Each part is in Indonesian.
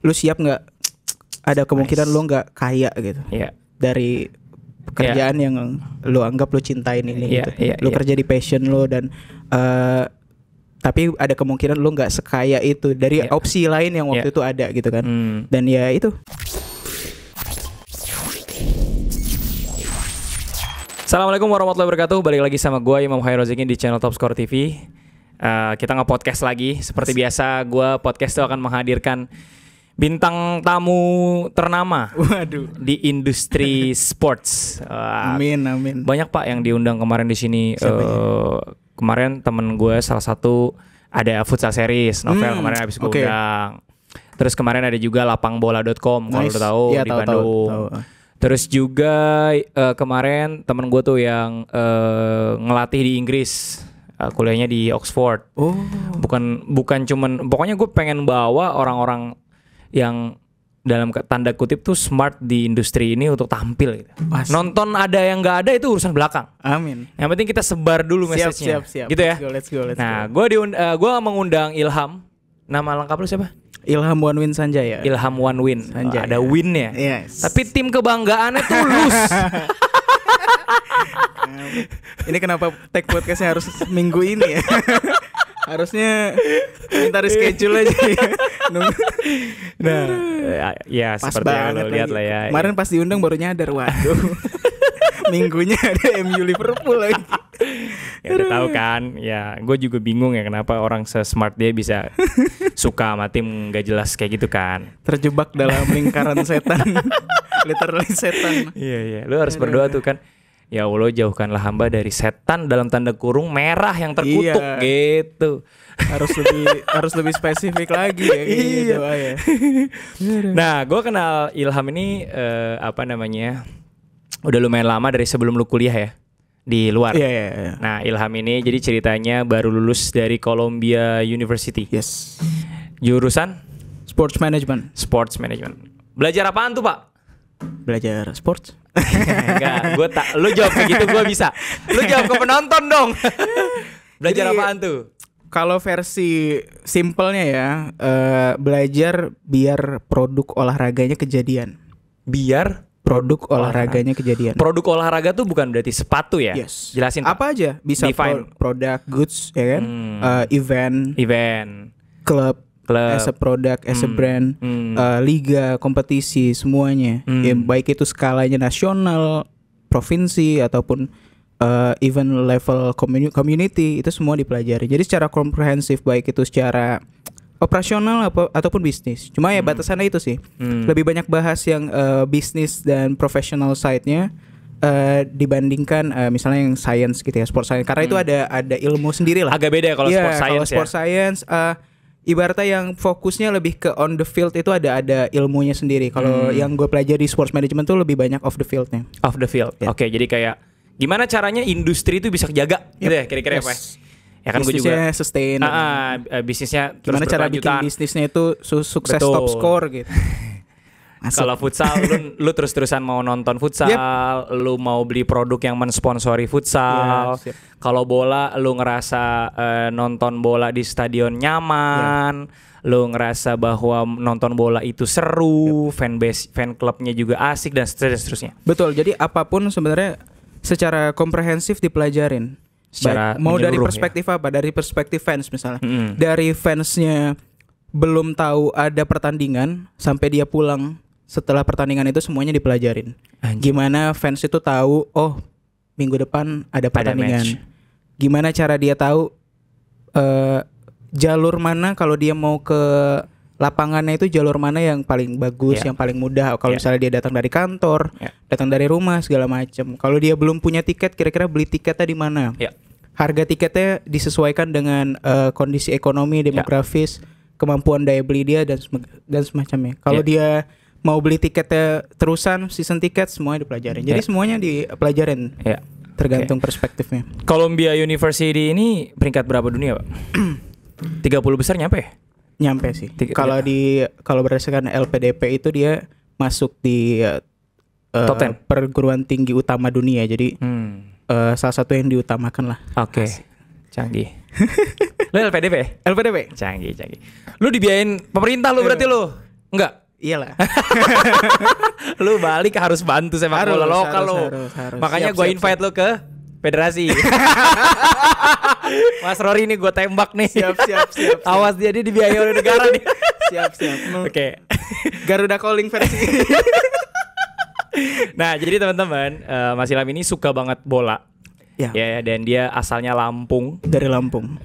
lu siap nggak? Ada kemungkinan lu nggak kaya gitu. Dari pekerjaan yang lu anggap lu cintain ini gitu. Lu kerja di passion lu dan tapi ada kemungkinan lu nggak sekaya itu dari opsi lain yang waktu itu ada gitu kan. Dan ya itu. Assalamualaikum warahmatullahi wabarakatuh. Balik lagi sama gue Imam Khairul Rozikin di channel Top Score TV. Kita nge-podcast lagi. Seperti biasa, gue podcast itu akan menghadirkan bintang tamu ternama di industri sports. Amin. Banyak Pak yang diundang kemarin di sini. Kemarin temen gue salah satu ada futsal series, Novel kemarin habis gue undang. Terus kemarin ada juga lapangbola.com kalau lo tahu di Bandung. Tahu. Terus juga kemarin temen gue tuh yang ngelatih di Inggris, kuliahnya di Oxford. Bukan cuman, pokoknya gue pengen bawa orang-orang yang dalam tanda kutip tuh smart di industri ini untuk tampil gitu. Nonton ada yang nggak ada itu urusan belakang. Amin. Yang penting kita sebar dulu message-nya. Siap. Gitu ya. Let's go. Nah, gue mengundang Ilham. Nama lengkap lu siapa? Ilham One Win Sanjaya. Ilham One Win. Sanjaya. Ada win-nya. Yes. Tapi tim kebanggaannya tulus. Ini kenapa tag podcastnya harus minggu ini ya? Harusnya minta reschedule aja ya. Nah, ya pas seperti yang lo lihat lah ya. Kemarin pas diundang baru nyadar, waduh. Minggunya ada MU Liverpool lagi. Ya udah tahu kan. Ya, gue juga bingung ya kenapa orang se-smart dia bisa suka sama tim gak jelas kayak gitu kan. Terjebak dalam lingkaran setan. Literally setan. Iya. Lu harus berdoa tuh kan. Ya Allah, jauhkanlah hamba dari setan dalam tanda kurung merah yang terkutuk gitu. Harus lebih spesifik lagi ya gitu ya. Nah, gue kenal Ilham ini udah lumayan lama dari sebelum lu kuliah ya di luar. Iya. Nah, Ilham ini jadi ceritanya baru lulus dari Columbia University. Yes. Jurusan Sports Management. Belajar apaan tuh, Pak? Belajar sports. Enggak, lu jawab kayak gitu gue bisa. Lu jawab ke penonton dong. Belajar apaan tuh? Kalau versi simpelnya ya, belajar biar produk olahraganya kejadian. Produk olahraga tuh bukan berarti sepatu ya? Yes. Jelasin apa aja bisa produk goods ya kan? Event, klub, as a product, as a brand, liga, kompetisi, semuanya. Ya, baik itu skalanya nasional, provinsi ataupun event level community, itu semua dipelajari. Jadi secara komprehensif, baik itu secara operasional ataupun bisnis. Cuma ya batasannya itu sih. Lebih banyak bahas yang bisnis dan professional side-nya dibandingkan misalnya yang science gitu ya, sport science. Karena itu ada ilmu sendiri lah. Agak beda kalau sport science. Kalau sport science ibaratnya yang fokusnya lebih ke on the field itu ada ilmunya sendiri. Kalau yang gue pelajari di sports management tuh lebih banyak off the fieldnya. Off the field. Yeah. Oke, jadi kayak gimana caranya industri itu bisa jaga gitu ya kira-kira apa? Ya kan gue juga sustain. Bisnisnya gimana cara bikin bisnisnya itu sukses. Betul. Top score gitu. Kalau futsal lu terus-terusan mau nonton futsal, lu mau beli produk yang mensponsori futsal. Kalau bola lu ngerasa nonton bola di stadion nyaman, lu ngerasa bahwa nonton bola itu seru, fan clubnya juga asik dan seterusnya. Betul. Jadi apapun sebenarnya secara komprehensif dipelajarin. Mau dari perspektif apa? Dari perspektif fans misalnya. Dari fansnya belum tahu ada pertandingan sampai dia pulang setelah pertandingan itu semuanya dipelajarin. Gimana fans itu tahu minggu depan ada pertandingan. Gimana cara dia tahu jalur mana kalau dia mau ke lapangannya itu jalur mana yang paling bagus, yang paling mudah. Kalau misalnya dia datang dari kantor, datang dari rumah segala macam. Kalau dia belum punya tiket, kira-kira beli tiketnya di mana? Harga tiketnya disesuaikan dengan kondisi ekonomi, demografis, kemampuan daya beli dia dan semacamnya. Kalau dia mau beli tiketnya terusan, season tiket, semuanya dipelajarin. Jadi semuanya dipelajarin. Tergantung perspektifnya. Columbia University ini peringkat berapa dunia, Pak? 30 besar nyampe? Nyampe sih. Kalau berdasarkan LPDP itu dia masuk di top 10 perguruan tinggi utama dunia. Jadi salah satu yang diutamakan lah. Oke. Canggih. Lu LPDP? LPDP. Canggih. Lu dibiayain pemerintah lu berarti lu? Enggak. Iyalah. Lu balik harus bantu sepak bola lokal lo. Makanya gue invite lo ke federasi. Mas Rory ini gue tembak nih. Siap. Awas dia dibiayai oleh negara nih. Siap. Oke. Garuda calling versi. Nah, jadi teman-teman, Mas Ilham ini suka banget bola. Ya, dan dia asalnya Lampung. Dari Lampung.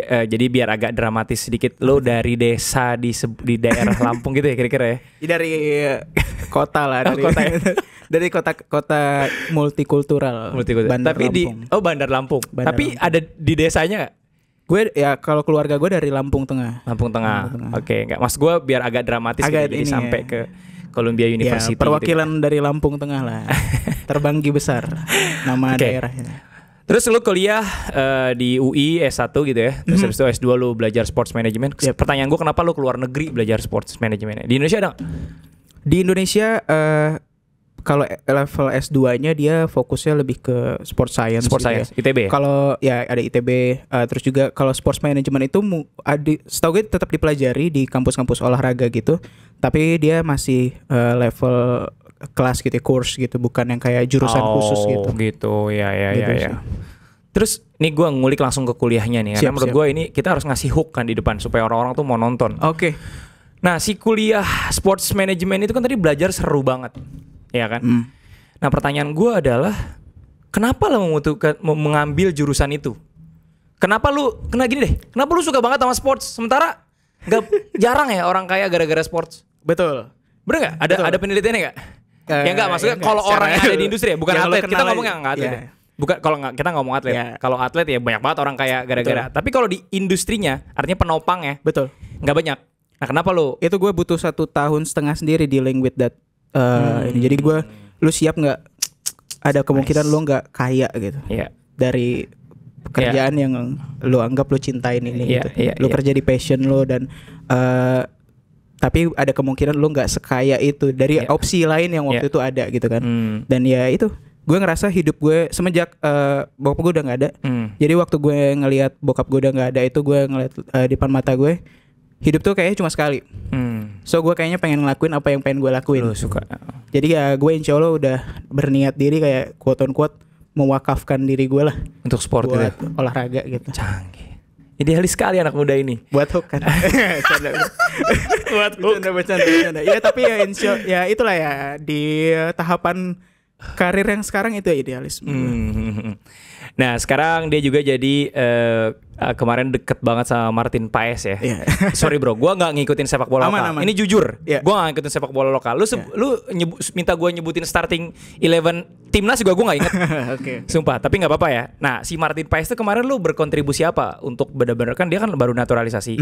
Jadi biar agak dramatis sedikit, lo dari desa di daerah Lampung gitu ya kira-kira ya? Dari kota lah, dari kota multikultural. Bandar Lampung. Bandar Lampung. Tapi ada di desanya nggak? Gue ya kalau keluarga gue dari Lampung Tengah. Lampung Tengah. Oke, nggak. Mas gue biar agak dramatis agak gitu, jadi sampai ke Columbia University. Ya, perwakilan gitu. Dari Lampung Tengah lah. Terbanggi besar nama daerahnya. Terus lu kuliah di UI S1 gitu ya. Terus habis itu S2 lu belajar sports management. Pertanyaan gue, kenapa lu keluar negeri belajar sports management? Di Indonesia ada gak? Di Indonesia kalau level S2-nya dia fokusnya lebih ke sports science. Sports science, ya. ITB. Kalau ya ada ITB, terus juga kalau sports management itu setahu gue tetap dipelajari di kampus-kampus olahraga gitu. Tapi dia masih level kelas gitu, course gitu, bukan yang kayak jurusan khusus gitu. Gitu, ya. Terus nih gue ngulik langsung ke kuliahnya nih. Karena menurut gue ini kita harus ngasih hook kan di depan supaya orang-orang tuh mau nonton. Oke. Nah, si kuliah sports management itu kan tadi belajar seru banget, ya kan? Nah, pertanyaan gue adalah kenapa lo mengambil jurusan itu? Kenapa lu suka banget sama sports? Sementara jarang ya orang kaya gara-gara sports. Betul. Bener nggak? Ada penelitiannya nggak? Ya enggak, maksudnya kalau orang yang ada di industri ya, bukan atlet. Kita ngomongnya nggak atlet. Ya. Bukan kalau nggak, kita ngomong atlet. Kalau atlet ya banyak banget orang kaya gara-gara. Tapi kalau di industrinya, artinya penopang ya. Betul. Nggak banyak. Nah, kenapa lu? Itu gue butuh 1,5 tahun sendiri dealing with that. Jadi lu siap nggak? Ada kemungkinan lu nggak kaya gitu. Dari pekerjaan yang lu anggap lu cintain ini gitu. Lu kerja di passion lu dan tapi ada kemungkinan lu nggak sekaya itu dari opsi lain yang waktu itu ada gitu kan. Dan ya itu, gue ngerasa hidup gue semenjak bokap gue udah nggak ada. Jadi waktu gue ngelihat bokap gue udah nggak ada itu, gue ngeliat di depan mata gue hidup tuh kayaknya cuma sekali. So gue kayaknya pengen ngelakuin apa yang pengen gue lakuin. Lu suka. Jadi ya gue insya Allah udah berniat diri kayak quote on quote mewakafkan diri gue lah untuk sport gitu, olahraga gitu. Canggih. Idealis sekali anak muda ini. Buat hook kan. Buat hook. Bercanda. Ya tapi ya ya itulah ya di tahapan karir yang sekarang itu ya idealisme. Nah sekarang dia juga jadi kemarin deket banget sama Martin Paes ya. Sorry bro, gue nggak ngikutin sepak bola lokal. Ini jujur, gue nggak ngikutin sepak bola lokal. Lu minta gue nyebutin starting 11 timnas juga gue nggak inget. Sumpah, tapi nggak apa-apa ya. Nah si Martin Paes tuh kemarin lu berkontribusi apa untuk benar-benar, kan dia kan baru naturalisasi.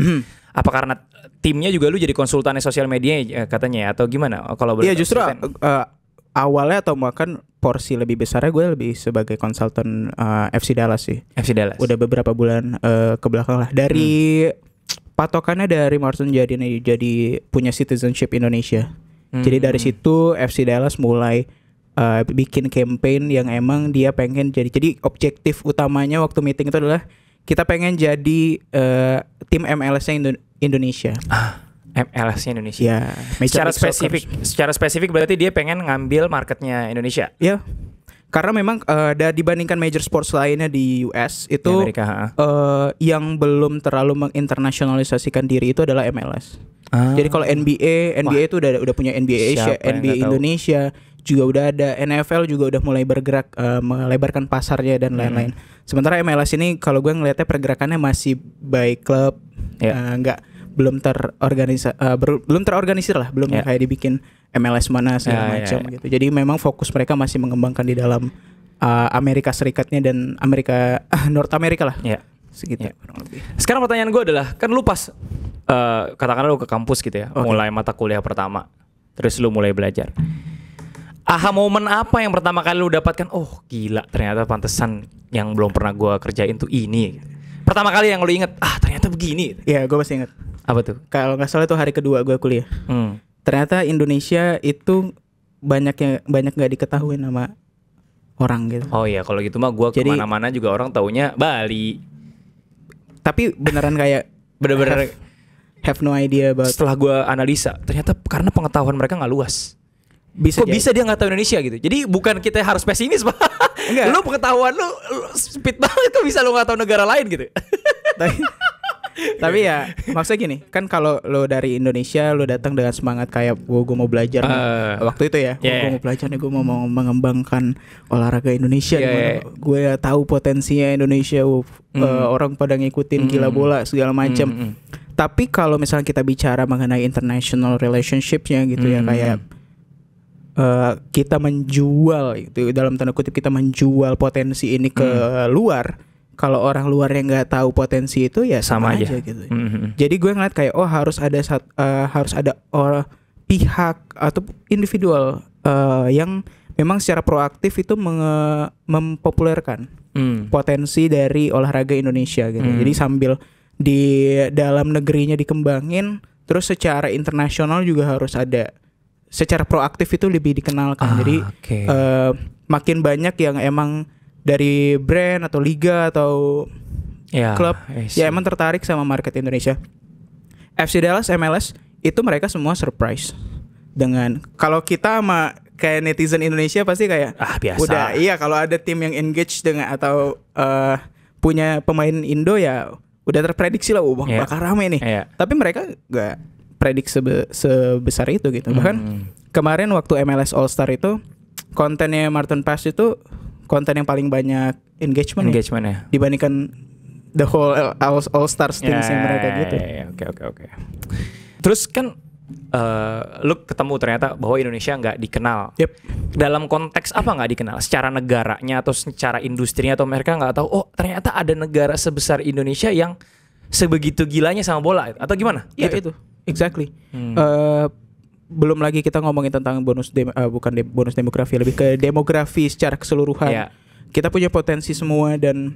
Apa karena timnya juga lu jadi konsultannya sosial media katanya ya, atau gimana? Kalau iya justru awalnya atau bahkan porsi lebih besarnya gue lebih sebagai konsultan FC Dallas sih. FC Dallas. Udah beberapa bulan ke belakang lah. Dari patokannya dari Martin jadi punya citizenship Indonesia. Jadi dari situ FC Dallas mulai bikin campaign yang emang dia pengen jadi objektif utamanya waktu meeting itu adalah kita pengen jadi tim MLS-nya Indonesia. MLS-nya Indonesia. Ya, secara spesifik berarti dia pengen ngambil marketnya Indonesia. Ya. Karena memang dibandingkan major sports lainnya di US itu Amerika, yang belum terlalu menginternasionalisasikan diri itu adalah MLS. Jadi kalau NBA itu udah punya NBA Asia, NBA Indonesia juga udah ada, NFL juga udah mulai bergerak melebarkan pasarnya dan lain-lain. Sementara MLS ini kalau gue ngelihatnya pergerakannya masih by klub, belum terorganisir lah, belum kayak dibikin MLS mana segala macam gitu. Jadi memang fokus mereka masih mengembangkan di dalam Amerika Serikatnya dan North America lah. Segitu kurang lebih. Sekarang pertanyaan gue adalah, kan lu pas katakanlah lu ke kampus gitu ya, mulai mata kuliah pertama, terus lu mulai belajar. Aha momen apa yang pertama kali lu dapatkan? Oh gila, ternyata pantesan yang belum pernah gue kerjain tuh ini. Pertama kali yang lu inget, ternyata begini. Iya, gue masih inget. Apa tuh? Kalau nggak salah itu hari kedua gue kuliah. Ternyata Indonesia itu banyak nggak diketahui nama orang gitu. Oh iya, kalau gitu mah gue kemana-mana juga orang taunya Bali. Tapi beneran kayak bener-bener have no idea about. Setelah gue analisa, ternyata karena pengetahuan mereka nggak luas. Bisa dia nggak tahu Indonesia gitu. Jadi bukan kita harus pesimis, Pak. Enggak. Lu pengetahuan lu speed banget, kok bisa lu nggak tahu negara lain gitu. Tapi ya maksudnya gini, kan kalau lo dari Indonesia lo datang dengan semangat kayak gue mau belajar waktu itu ya, gue mau belajar nih, gue mau mengembangkan olahraga Indonesia, gue tahu potensinya Indonesia, orang pada ngikutin gila bola segala macam. Tapi kalau misalnya kita bicara mengenai international relationship-nya gitu ya, kayak kita menjual itu dalam tanda kutip, kita menjual potensi ini ke luar. Kalau orang luar yang nggak tahu potensi itu ya sama aja gitu. Jadi gue ngeliat kayak harus ada pihak atau individual yang memang secara proaktif itu mempopulerkan potensi dari olahraga Indonesia gitu. Jadi sambil di dalam negerinya dikembangin, terus secara internasional juga harus ada, secara proaktif itu lebih dikenalkan. Jadi makin banyak yang emang dari brand atau liga atau klub ya emang tertarik sama market Indonesia. FC Dallas, MLS itu mereka semua surprise dengan, kalau kita sama kayak netizen Indonesia pasti kayak biasa. Udah iya, kalau ada tim yang engage dengan atau punya pemain Indo ya udah terprediksi lah bakal rame nih. Tapi mereka gak predik sebesar itu gitu. Bahkan kemarin waktu MLS All Star itu kontennya Martin Pass itu konten yang paling banyak engagement ya dibandingkan the whole All Stars teams yang mereka gitu. Oke. Terus kan lu ketemu ternyata bahwa Indonesia nggak dikenal. Dalam konteks apa nggak dikenal? Secara negaranya atau secara industrinya, atau mereka nggak tahu ternyata ada negara sebesar Indonesia yang sebegitu gilanya sama bola, atau gimana? Ya gitu. Itu exactly. Belum lagi kita ngomongin tentang bonus demografi, lebih ke demografi secara keseluruhan. Kita punya potensi semua, dan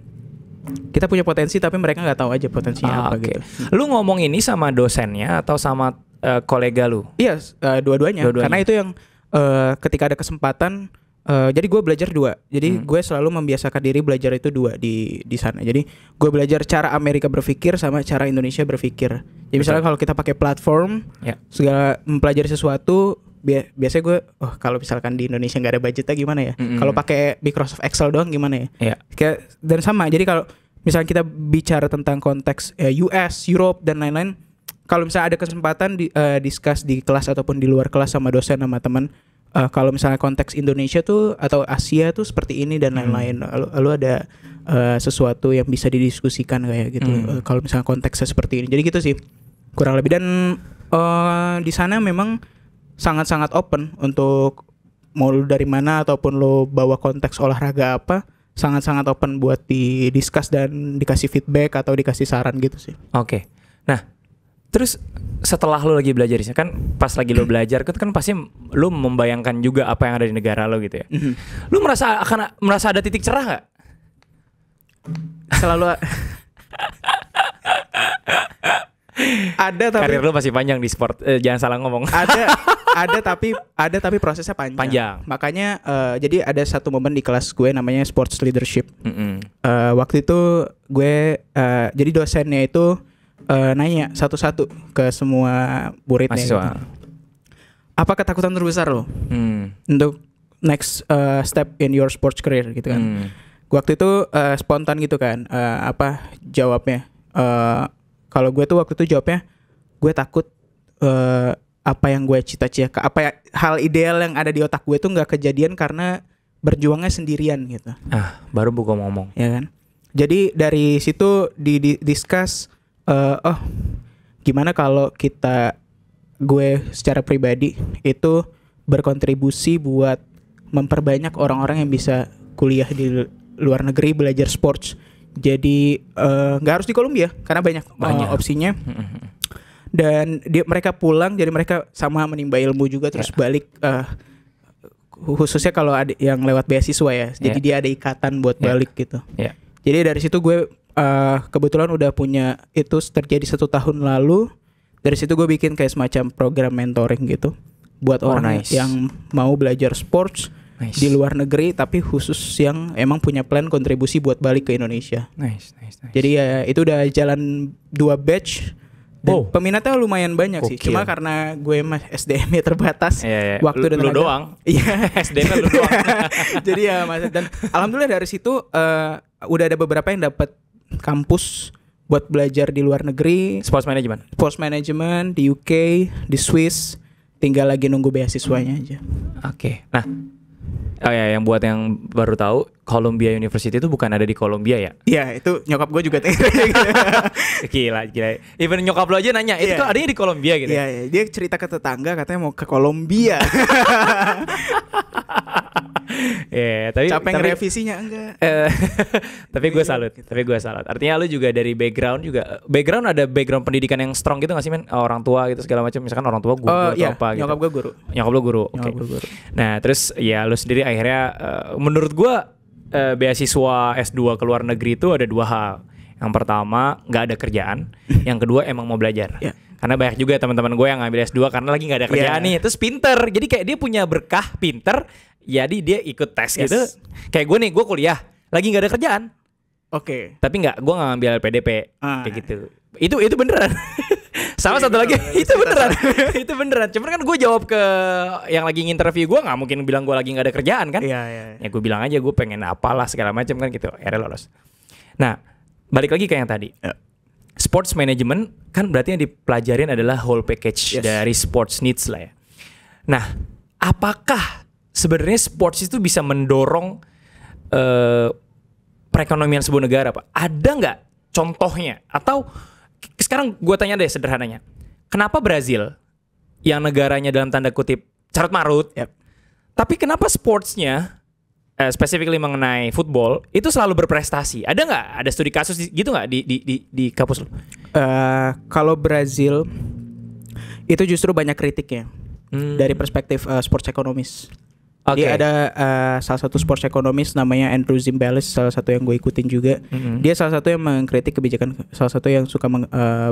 kita punya potensi tapi mereka nggak tahu aja potensinya apa gitu. Lu ngomong ini sama dosennya atau sama kolega lu? Iya, dua-duanya. Karena itu yang ketika ada kesempatan, jadi gue belajar 2. Jadi gue selalu membiasakan diri belajar itu 2 di sana. Jadi gue belajar cara Amerika berpikir sama cara Indonesia berpikir. Jadi misalnya kalau kita pakai platform, segala mempelajari sesuatu, biasanya gue, kalau misalkan di Indonesia nggak ada budgetnya gimana ya? Kalau pakai Microsoft Excel doang gimana ya? Dan sama. Jadi kalau misalnya kita bicara tentang konteks US, Europe dan lain-lain, kalau misalnya ada kesempatan discuss di kelas ataupun di luar kelas sama dosen sama teman, kalau misalnya konteks Indonesia tuh atau Asia tuh seperti ini dan lain-lain, lalu ada sesuatu yang bisa didiskusikan kayak gitu. Kalau misalnya konteksnya seperti ini, jadi gitu sih kurang lebih. Dan di sana memang sangat-sangat open untuk mau lu dari mana ataupun lu bawa konteks olahraga apa, sangat-sangat open buat didiskus dan dikasih feedback atau dikasih saran gitu sih. Oke. Nah, terus setelah lo lagi belajar kan pas lagi lo belajar kan pasti lo membayangkan juga apa yang ada di negara lo gitu ya. Lo merasa ada titik cerah nggak? Selalu ada, tapi karir lo masih panjang di sport, jangan salah ngomong. ada tapi prosesnya panjang. Makanya jadi ada satu momen di kelas gue namanya sports leadership. Waktu itu gue jadi dosennya itu nanya satu-satu ke semua muridnya gitu. Apa ketakutan terbesar lo untuk next step in your sports career gitu kan. Waktu itu spontan gitu kan, apa jawabnya, kalau gue tuh waktu itu jawabnya, gue takut apa yang gue cita-cita, hal ideal yang ada di otak gue tuh nggak kejadian karena berjuangnya sendirian gitu. Baru gue ngomong ya kan. Jadi dari situ discuss, gimana kalau gue secara pribadi itu berkontribusi buat memperbanyak orang-orang yang bisa kuliah di luar negeri belajar sports. Jadi nggak harus di Columbia karena banyak. Opsinya. Dan mereka pulang, jadi mereka sama menimba ilmu juga, terus balik. Khususnya kalau ada yang lewat beasiswa ya, jadi dia ada ikatan buat balik gitu. Jadi dari situ gue kebetulan udah punya itu, terjadi 1 tahun lalu. Dari situ gue bikin kayak semacam program mentoring gitu buat orang yang mau belajar sports di luar negeri, tapi khusus yang emang punya plan kontribusi buat balik ke Indonesia. Jadi ya itu udah jalan 2 batch. Dan peminatnya lumayan banyak sih. Cuma karena gue SDM-nya terbatas, waktu dan tenaga. Lu doang. Iya, SDM lu doang. Jadi ya Mas, dan alhamdulillah dari situ udah ada beberapa yang dapat kampus buat belajar di luar negeri. Sports management di UK, di Swiss. Tinggal lagi nunggu beasiswanya aja. Oke. Nah, yang buat yang baru tahu, Columbia University itu bukan ada di Columbia ya? Iya, itu nyokap gue juga. Gila. Even nyokap lo aja nanya, itu tuh adanya di Columbia gitu. Iya, dia cerita ke tetangga katanya mau ke Columbia. Tapi revisinya enggak. Tapi gue salut. Artinya lu juga dari background ada background pendidikan yang strong gitu nggak sih, men? Orang tua gitu segala macam. Misalkan orang tua guru atau apa gitu. Nyokap gue guru. Nyokap lo guru. Oke. Nah, terus ya lu sendiri akhirnya menurut gue beasiswa S2 ke luar negeri itu ada dua hal. Yang pertama, nggak ada kerjaan. Yang kedua, emang mau belajar. Karena banyak juga teman-teman gue yang ngambil S2 karena lagi nggak ada kerjaan nih. Terus pinter. Jadi kayak dia punya berkah pinter. Jadi dia ikut tes gitu. Kayak gue nih, gue kuliah lagi nggak ada kerjaan. Oke. Tapi gue nggak ngambil LPDP kayak gitu. Itu beneran. Sama satu lagi, itu beneran. Itu beneran. Cuman kan gue jawab ke yang lagi interview, gue nggak mungkin bilang gue lagi nggak ada kerjaan kan? Iya. Ya gue bilang aja gue pengen apalah segala macam kan gitu. Akhirnya lolos. Nah, balik lagi ke yang tadi. Sports management kan berarti yang dipelajarin adalah whole package dari sports needs lah ya. Nah, apakah sebenarnya sports itu bisa mendorong perekonomian sebuah negara, Pak? Ada nggak contohnya? Atau sekarang gue tanya deh sederhananya, kenapa Brazil yang negaranya dalam tanda kutip carut marut, tapi kenapa sportsnya specifically mengenai football itu selalu berprestasi? Ada nggak? Ada studi kasus gitu nggak di kampus lo? Kalau Brazil itu justru banyak kritiknya dari perspektif sports ekonomis. Dia ada salah satu sports ekonomis namanya Andrew Zimbalist, salah satu yang gue ikutin juga. Dia salah satu yang mengkritik kebijakan, salah satu yang suka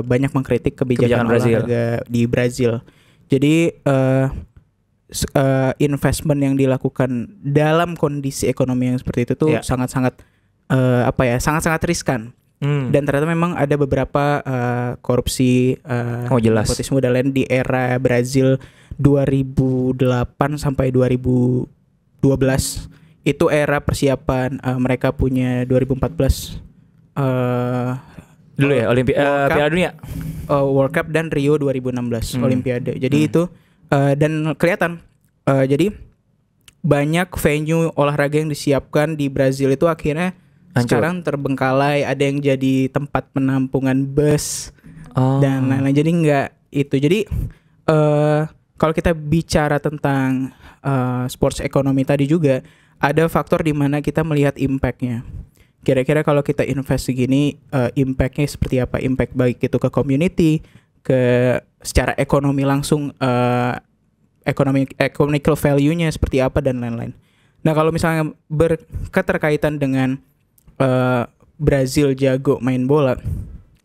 banyak mengkritik kebijakan olahraga di Brazil. Jadi investment yang dilakukan dalam kondisi ekonomi yang seperti itu tuh sangat-sangat sangat-sangat riskan. Dan ternyata memang ada beberapa korupsi, nepotisme dan lain di era Brazil 2008 sampai 2012. Itu era persiapan mereka punya 2014 dulu ya Piala Dunia, World Cup dan Rio 2016 Olimpiade. Jadi itu dan kelihatan jadi banyak venue olahraga yang disiapkan di Brazil itu akhirnya sekarang terbengkalai, ada yang jadi tempat penampungan bus dan lain-lain. Jadi nggak itu. Jadi kalau kita bicara tentang sports ekonomi tadi juga ada faktor di mana kita melihat impact-nya. Kira-kira kalau kita invest segini, impact-nya seperti apa? Impact baik itu ke community, ke secara ekonomi langsung, economical value-nya seperti apa dan lain-lain. Nah kalau misalnya berketerkaitan dengan Brazil jago main bola,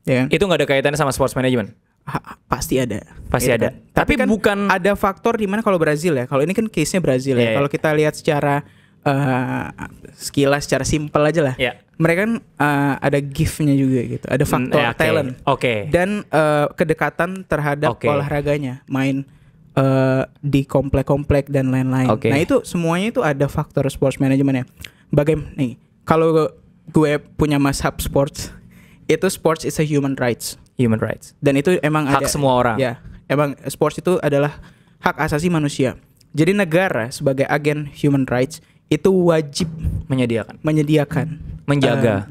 ya itu nggak ada kaitannya sama sports management? Pasti ada. Kan? Tapi kan bukan ada faktor di mana kalau Brazil ya. Kalau ini kan case-nya Brazil ya. Kalau kita lihat secara sekilas, secara simpel aja lah. Mereka kan ada gift-nya juga gitu. Ada faktor talent. Dan kedekatan terhadap olahraganya, main di komplek-komplek dan lain-lain. Nah itu semuanya itu ada faktor sports management ya. Bagaimana nih? Kalau gue punya mazhab sports, itu sports is a human rights. Dan itu emang hak semua orang. Ya, emang sports itu adalah hak asasi manusia. Jadi negara sebagai agen human rights itu wajib menyediakan, menjaga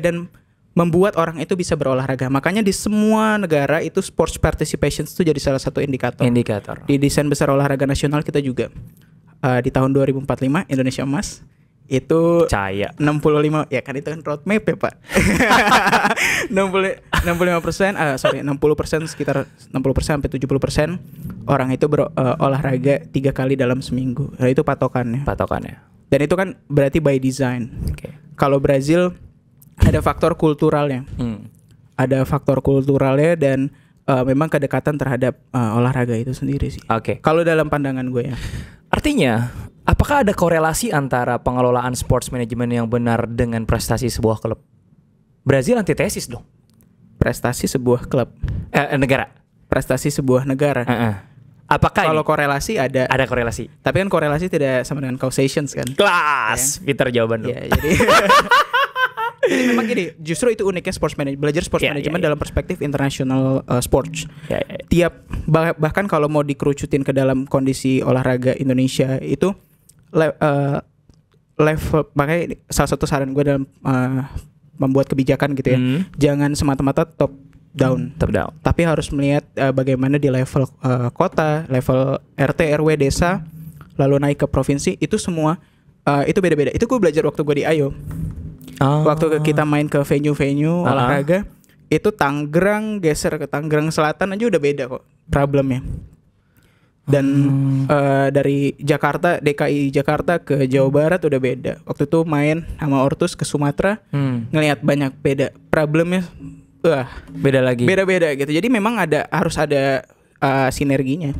dan membuat orang itu bisa berolahraga. Makanya di semua negara itu sports participation itu jadi salah satu indikator. Di desain besar olahraga nasional kita juga di tahun 2045 Indonesia Emas itu 65 ya kan, itu kan roadmap ya Pak. 60% sekitar 60% sampai 70% orang itu berolahraga 3 kali dalam seminggu. Nah, itu patokannya. Dan itu kan berarti by design. Kalau Brazil ada faktor kulturalnya. Dan memang kedekatan terhadap olahraga itu sendiri sih. Kalau dalam pandangan gue ya. Artinya, apakah ada korelasi antara pengelolaan sports management yang benar dengan prestasi sebuah klub? Brazil antitesis dong. prestasi sebuah klub. Negara. Prestasi sebuah negara. Apakah kalau korelasi ada korelasi? Tapi kan korelasi tidak sama dengan causations kan. Kelas. Peter jawaban lu. Ya, jadi jadi memang gini, justru itu uniknya belajar sports management dalam perspektif international sports. Tiap bahkan kalau mau dikerucutin ke dalam kondisi olahraga Indonesia itu level, makanya salah satu saran gue dalam membuat kebijakan gitu ya, jangan semata-mata top down, tapi harus melihat bagaimana di level kota, level RT RW desa, lalu naik ke provinsi, itu semua itu beda-beda. Itu gue belajar waktu gue di Ayo. Waktu kita main ke venue-venue olahraga, itu Tangerang geser ke Tangerang Selatan aja udah beda kok problemnya. Dan dari Jakarta, DKI Jakarta ke Jawa Barat udah beda. Waktu itu main sama Ortus ke Sumatera, ngelihat banyak beda problemnya. Beda-beda gitu. Jadi memang harus ada sinerginya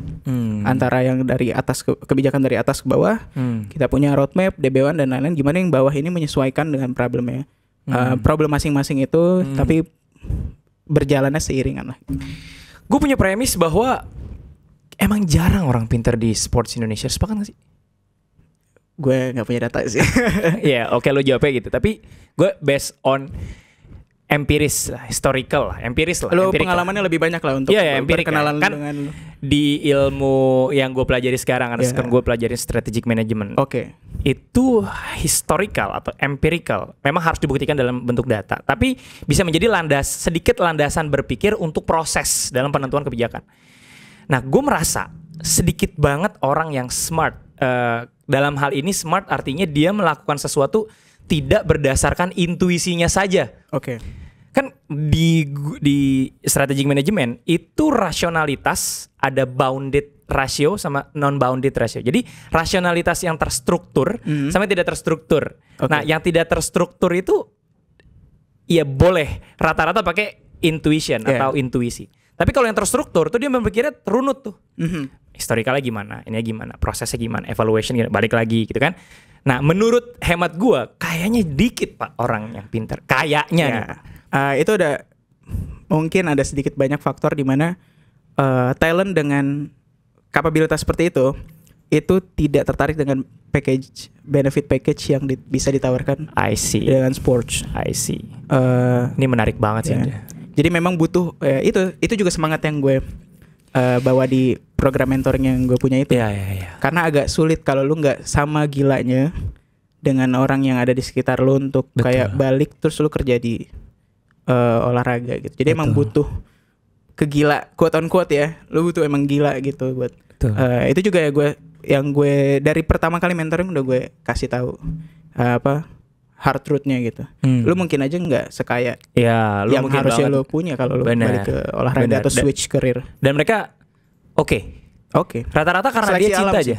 antara yang dari atas kebijakan dari atas ke bawah. Kita punya roadmap, DB1 dan lain-lain. Gimana yang bawah ini menyesuaikan dengan problemnya. Problem masing-masing itu, tapi berjalannya seiringan lah. Gue punya premis bahwa emang jarang orang pintar di sports Indonesia. Sepakat gak sih? Gue gak punya data sih. Iya, oke, lo jawabnya gitu. Tapi gue based on empiris lah, historical lah, empiris lah. Lo pengalamannya lebih banyak lah untuk berkenalan kan dengan di ilmu yang gue pelajari sekarang, sekarang gue pelajari strategic management. Itu historical atau empirical, memang harus dibuktikan dalam bentuk data, tapi bisa menjadi sedikit landasan berpikir untuk proses dalam penentuan kebijakan. Nah, gue merasa sedikit banget orang yang smart. Dalam hal ini smart artinya dia melakukan sesuatu tidak berdasarkan intuisinya saja. Kan di strategic management itu rasionalitas ada bounded ratio sama non-bounded ratio. Jadi rasionalitas yang terstruktur sama tidak terstruktur. Nah, yang tidak terstruktur itu ya boleh rata-rata pakai intuition atau intuisi. Tapi kalau yang terstruktur tuh dia berpikirnya runut tuh. Historicalnya gimana, ini gimana, prosesnya gimana, evaluation gimana, balik lagi gitu kan. Nah, menurut hemat gue kayaknya dikit Pak orang yang pintar. Kayaknya itu mungkin ada sedikit banyak faktor di mana talent dengan kapabilitas seperti itu tidak tertarik dengan benefit package yang bisa ditawarkan dengan sports. Ini menarik banget sih. Jadi memang butuh itu juga semangat yang gue bawa di program mentoring yang gue punya itu. Karena agak sulit kalau lu nggak sama gilanya dengan orang yang ada di sekitar lu untuk kayak balik terus lu kerja di olahraga gitu. Jadi emang butuh kegila, quote on quote ya. Lu butuh emang gila gitu buat. Itu juga ya gue dari pertama kali mentoring udah gue kasih tahu hard truth-nya gitu. Lu mungkin aja nggak sekaya lu yang harusnya lu punya kalau lu balik ke olahraga atau switch career. Dan mereka rata-rata karena seleksi dia cinta aja.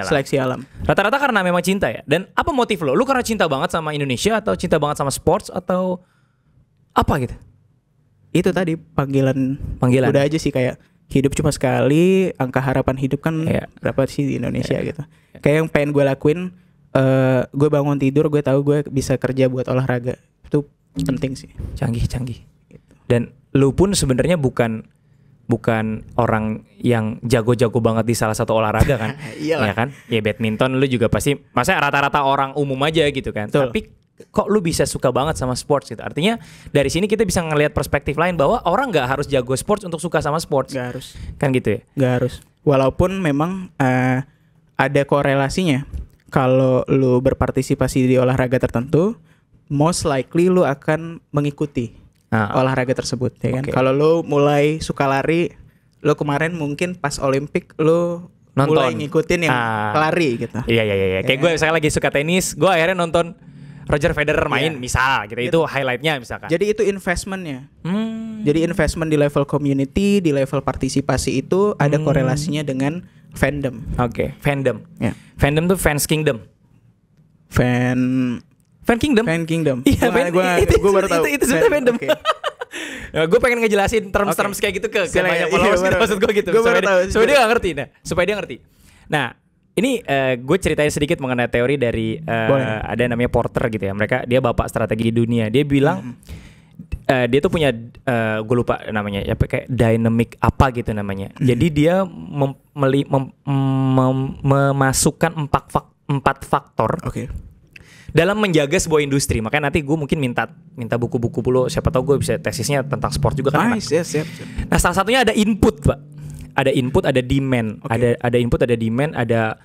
Seleksi alam. Rata-rata karena memang cinta ya. Dan apa motif lo? Lu karena cinta banget sama Indonesia atau cinta banget sama sports atau apa gitu? Itu tadi panggilan. Udah aja sih, kayak hidup cuma sekali, angka harapan hidup kan berapa sih di Indonesia gitu. Kayak yang pengen gue lakuin, gue bangun tidur gue tahu gue bisa kerja buat olahraga. Itu penting sih. Canggih. Gitu. Dan lu pun sebenarnya bukan orang yang jago-jago banget di salah satu olahraga kan. Ya kan? Ya badminton lu juga pasti, masa rata-rata orang umum aja gitu kan. Betul. Tapi kok lu bisa suka banget sama sports gitu. Artinya dari sini kita bisa ngelihat perspektif lain bahwa orang gak harus jago sports untuk suka sama sports. Gak harus. Kan gitu ya? Gak harus. Walaupun memang ada korelasinya. Kalau lu berpartisipasi di olahraga tertentu, most likely lu akan mengikuti olahraga tersebut, ya kan? Kalau lu mulai suka lari, lu kemarin mungkin pas Olimpik lu mulai ngikutin yang lari gitu. Iya. Kayak gue misalnya lagi suka tenis, gue akhirnya nonton Roger Federer main misal gitu. Itu highlightnya misalkan. Jadi itu investmentnya. Jadi investment di level community, di level partisipasi itu ada korelasinya dengan fandom. Fandom. Fandom tuh fans kingdom. Fan kingdom. Iya, gue baru tahu. Itu sebenarnya fandom. Nah, gue pengen ngejelasin terms kayak gitu ke banyak followers gitu, maksud gue gitu. Supaya dia nggak ngerti. Supaya dia ngerti. Nah, ini gue ceritain sedikit mengenai teori dari ada namanya Porter gitu ya. Dia bapak strategi di dunia. Dia bilang dia tuh punya gue lupa namanya ya, kayak dynamic apa gitu namanya. Jadi dia memasukkan 4 faktor dalam menjaga sebuah industri. Makanya nanti gue mungkin minta buku-buku dulu, siapa tahu gue bisa tesisnya tentang sport juga kan. Siap. Nah, salah satunya ada input, Pak. Ada input, ada demand. Ada input, ada demand, ada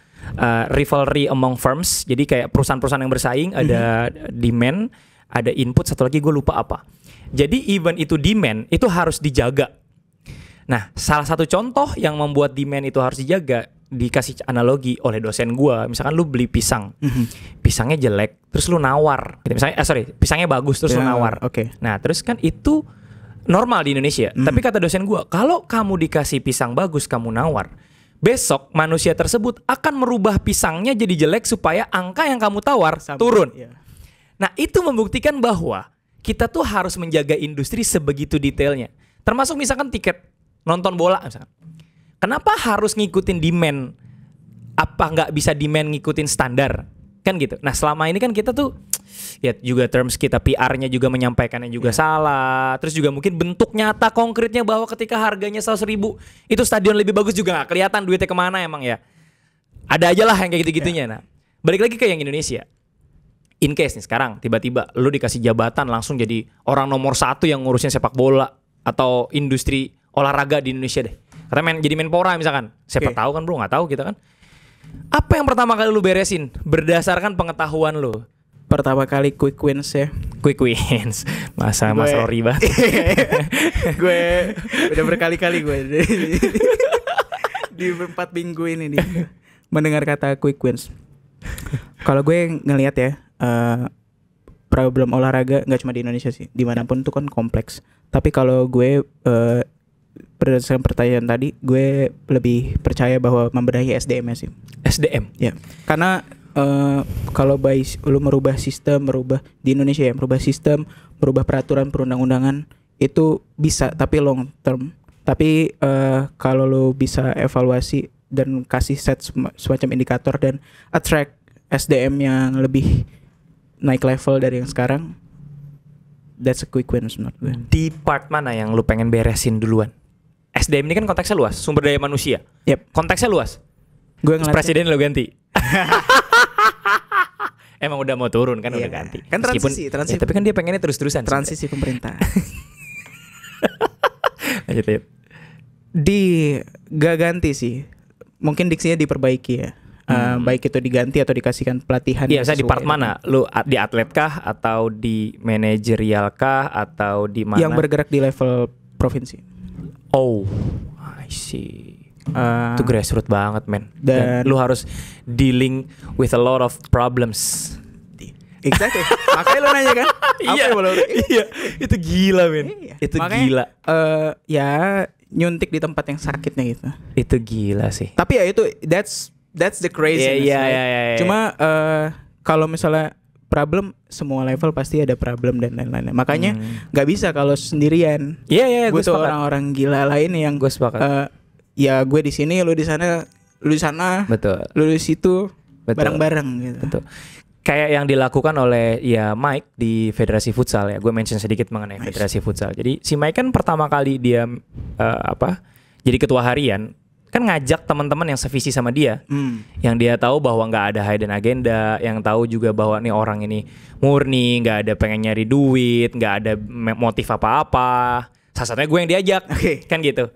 rivalry among firms. Jadi kayak perusahaan-perusahaan yang bersaing, ada demand, ada input, satu lagi gue lupa apa. Jadi even itu demand itu harus dijaga. Nah, salah satu contoh yang membuat demand itu harus dijaga, dikasih analogi oleh dosen gua. Misalkan lu beli pisang, pisangnya jelek, terus lu nawar. Misalnya, pisangnya bagus, terus lu nawar. Nah, terus kan itu normal di Indonesia. Tapi kata dosen gua, kalau kamu dikasih pisang bagus, kamu nawar, besok manusia tersebut akan merubah pisangnya jadi jelek supaya angka yang kamu tawar turun. Nah, itu membuktikan bahwa kita tuh harus menjaga industri sebegitu detailnya. Termasuk misalkan tiket nonton bola misalkan. Kenapa harus ngikutin demand? Apa nggak bisa demand ngikutin standar? Kan gitu. Nah, selama ini kan kita tuh ya juga terms kita PR-nya juga menyampaikannya juga salah. Terus juga mungkin bentuk nyata konkretnya bahwa ketika harganya 100.000 itu stadion lebih bagus juga nggak kelihatan duitnya kemana emang ya. Ada aja lah yang kayak gitu-gitunya. Nah, balik lagi ke yang Indonesia. In case nih sekarang tiba-tiba lu dikasih jabatan langsung jadi orang nomor 1 yang ngurusin sepak bola atau industri olahraga di Indonesia deh. Kata jadi Menpora misalkan. Siapa tahu kan bro, nggak tahu kita kan. Apa yang pertama kali lu beresin berdasarkan pengetahuan lu? Pertama kali quick wins ya. Quick wins. Mas Rory banget. Gue udah berkali-kali gue di 4 minggu ini nih mendengar kata quick wins. Kalau gue ngelihat ya, problem olahraga nggak cuma di Indonesia sih, dimanapun tuh kan kompleks. Tapi kalau gue berdasarkan pertanyaan tadi, gue lebih percaya bahwa membenahi SDM-nya sih. SDM? Ya, karena kalau lu merubah sistem, di Indonesia ya, merubah sistem, merubah peraturan perundang-undangan itu bisa, tapi long term. Tapi kalau lu bisa evaluasi dan kasih set semacam indikator dan attract SDM yang lebih naik level dari yang sekarang, that's a quick win menurut gue. Di part mana yang lu pengen beresin duluan? SDM ini kan konteksnya luas, sumber daya manusia. Konteksnya luas. Gue presiden lu ganti. Emang udah mau turun kan, udah ganti. Kan transisi. Ya, tapi kan dia pengennya terus-terusan. Transisi pemerintah. Lanjut. Gak ganti sih. Mungkin diksinya diperbaiki ya. Baik itu diganti atau dikasihkan pelatihan. Iya, saya di part mana? Lu di atlet kah atau di manajerial kah atau di mana? Yang bergerak di level provinsi. Oh, I see. Itu grassroots banget, men. Dan lu harus dealing with a lot of problems. Exactly. Makanya lu nanya kan? Iya, itu gila, men. Itu makanya, gila. Ya nyuntik di tempat yang sakitnya gitu. Itu gila sih. Tapi ya itu that's the craziness. Iya. Cuma kalau misalnya problem, semua level pasti ada problem dan lain-lain. Makanya nggak bisa kalau sendirian. Iya, gue tuh orang-orang gila lain yang gue sepakat. Ya gue di sini, lu di sana, betul. Lu di situ, betul. Bareng-bareng gitu. Betul. Kayak yang dilakukan oleh Mike di Federasi Futsal ya. Gue mention sedikit mengenai Federasi Futsal. Jadi si Mike kan pertama kali dia jadi ketua harian, kan ngajak teman-teman yang sevisi sama dia, yang dia tahu bahwa nggak ada hidden agenda, yang tahu juga bahwa nih orang ini murni, nggak ada pengen nyari duit, nggak ada motif apa-apa. Salah satunya gue yang diajak, kan gitu.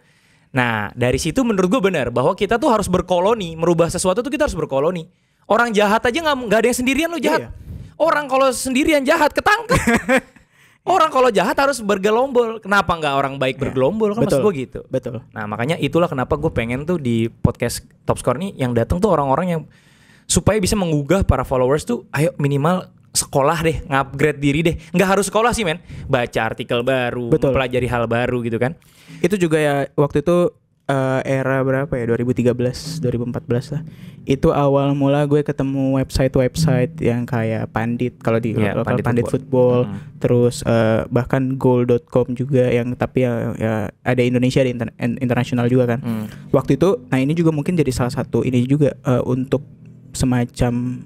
Nah dari situ menurut gue benar bahwa kita tuh harus berkoloni, merubah sesuatu tuh kita harus berkoloni. Orang jahat aja nggak ada yang sendirian lo jahat. Orang kalau sendirian jahat ketangkep. Orang kalau jahat harus bergelombol. Kenapa nggak orang baik bergelombol? Kan maksud gue gitu. Betul. Nah makanya itulah kenapa gue pengen tuh di podcast Top Score nih yang datang tuh orang-orang yang supaya bisa menggugah para followers tuh, ayo minimal sekolah deh, ngupgrade diri deh. Nggak harus sekolah sih men, baca artikel baru, mempelajari hal baru gitu kan. Itu juga ya waktu itu era berapa ya, 2013, 2014 lah. Itu awal mula gue ketemu website yang kayak Pandit, kalau di lokal Pandit Football. Terus bahkan goal.com juga yang tapi ya ada Indonesia, di internasional juga kan. Waktu itu, nah ini juga mungkin jadi salah satu ini juga untuk semacam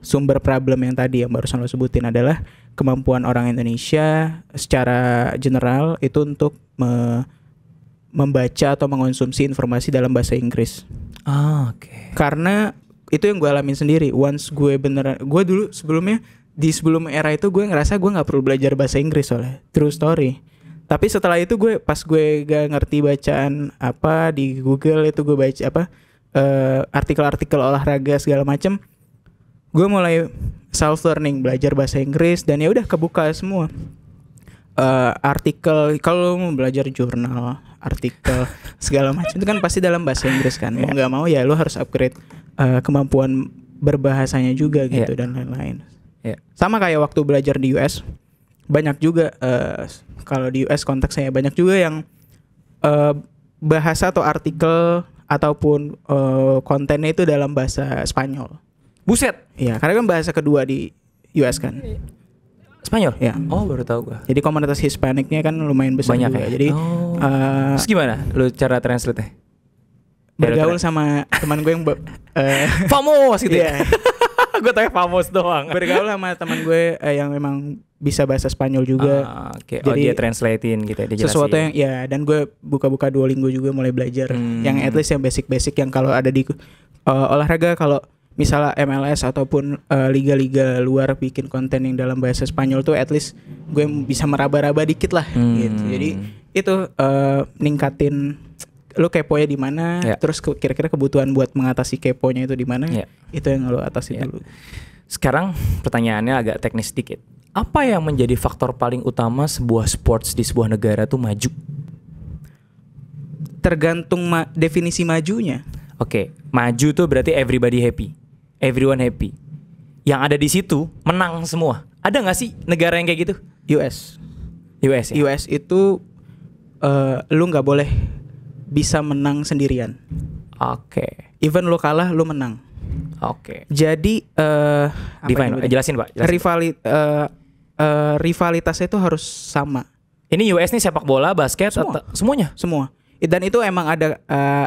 sumber problem yang tadi yang barusan lo sebutin adalah kemampuan orang Indonesia secara general itu untuk membaca atau mengonsumsi informasi dalam bahasa Inggris. Oke. Karena itu yang gue alamin sendiri. Once gue dulu sebelum era itu gue ngerasa gue nggak perlu belajar bahasa Inggris soalnya. True story. Tapi setelah itu pas gue gak ngerti bacaan apa di Google itu gue baca artikel-artikel olahraga segala macam, gue mulai self learning belajar bahasa Inggris dan ya udah kebuka semua artikel. Kalau mau belajar jurnal, artikel segala macam itu kan pasti dalam bahasa Inggris kan. Mau nggak mau ya lo harus upgrade kemampuan berbahasanya juga gitu dan lain-lain. Sama kayak waktu belajar di US, banyak juga kalau di US konteksnya banyak juga yang bahasa atau artikel ataupun kontennya itu dalam bahasa Spanyol. Buset. Iya, karena kan bahasa kedua di US kan. Spanyol? Ya. Oh, baru tahu gua. Jadi komunitas Hispaniknya kan lumayan besar banyak juga. Ya? Jadi terus gimana lu cara translate-nya? Bergaul sama teman gue yang famos gitu ya. Gue tahu famos doang. Bergaul sama teman gue yang memang bisa bahasa Spanyol juga. Okay. Jadi dia translatein gitu ya, dia sesuatu yang ya, dan gue buka-buka Duolingo juga mulai belajar yang at least yang basic-basic yang kalau ada di olahraga, kalau misalnya MLS ataupun liga-liga luar bikin konten yang dalam bahasa Spanyol tuh at least gue bisa meraba-raba dikit lah gitu. Jadi itu ningkatin lu keponya di mana, terus kira-kira kebutuhan buat mengatasi keponya itu di mana, itu yang lu atasi dulu. Sekarang pertanyaannya agak teknis sedikit. Apa yang menjadi faktor paling utama sebuah sports di sebuah negara tuh maju? Tergantung definisi majunya. Oke, maju tuh berarti everybody happy, everyone happy. Yang ada di situ menang semua. Ada nggak sih negara yang kayak gitu? US ya? US itu lu nggak boleh bisa menang sendirian. Oke. Even lu kalah, lu menang. Oke. Jadi jelasin Pak. Rivalitasnya itu harus sama. Ini US nih sepak bola, basket, semuanya. Semua. Dan itu emang ada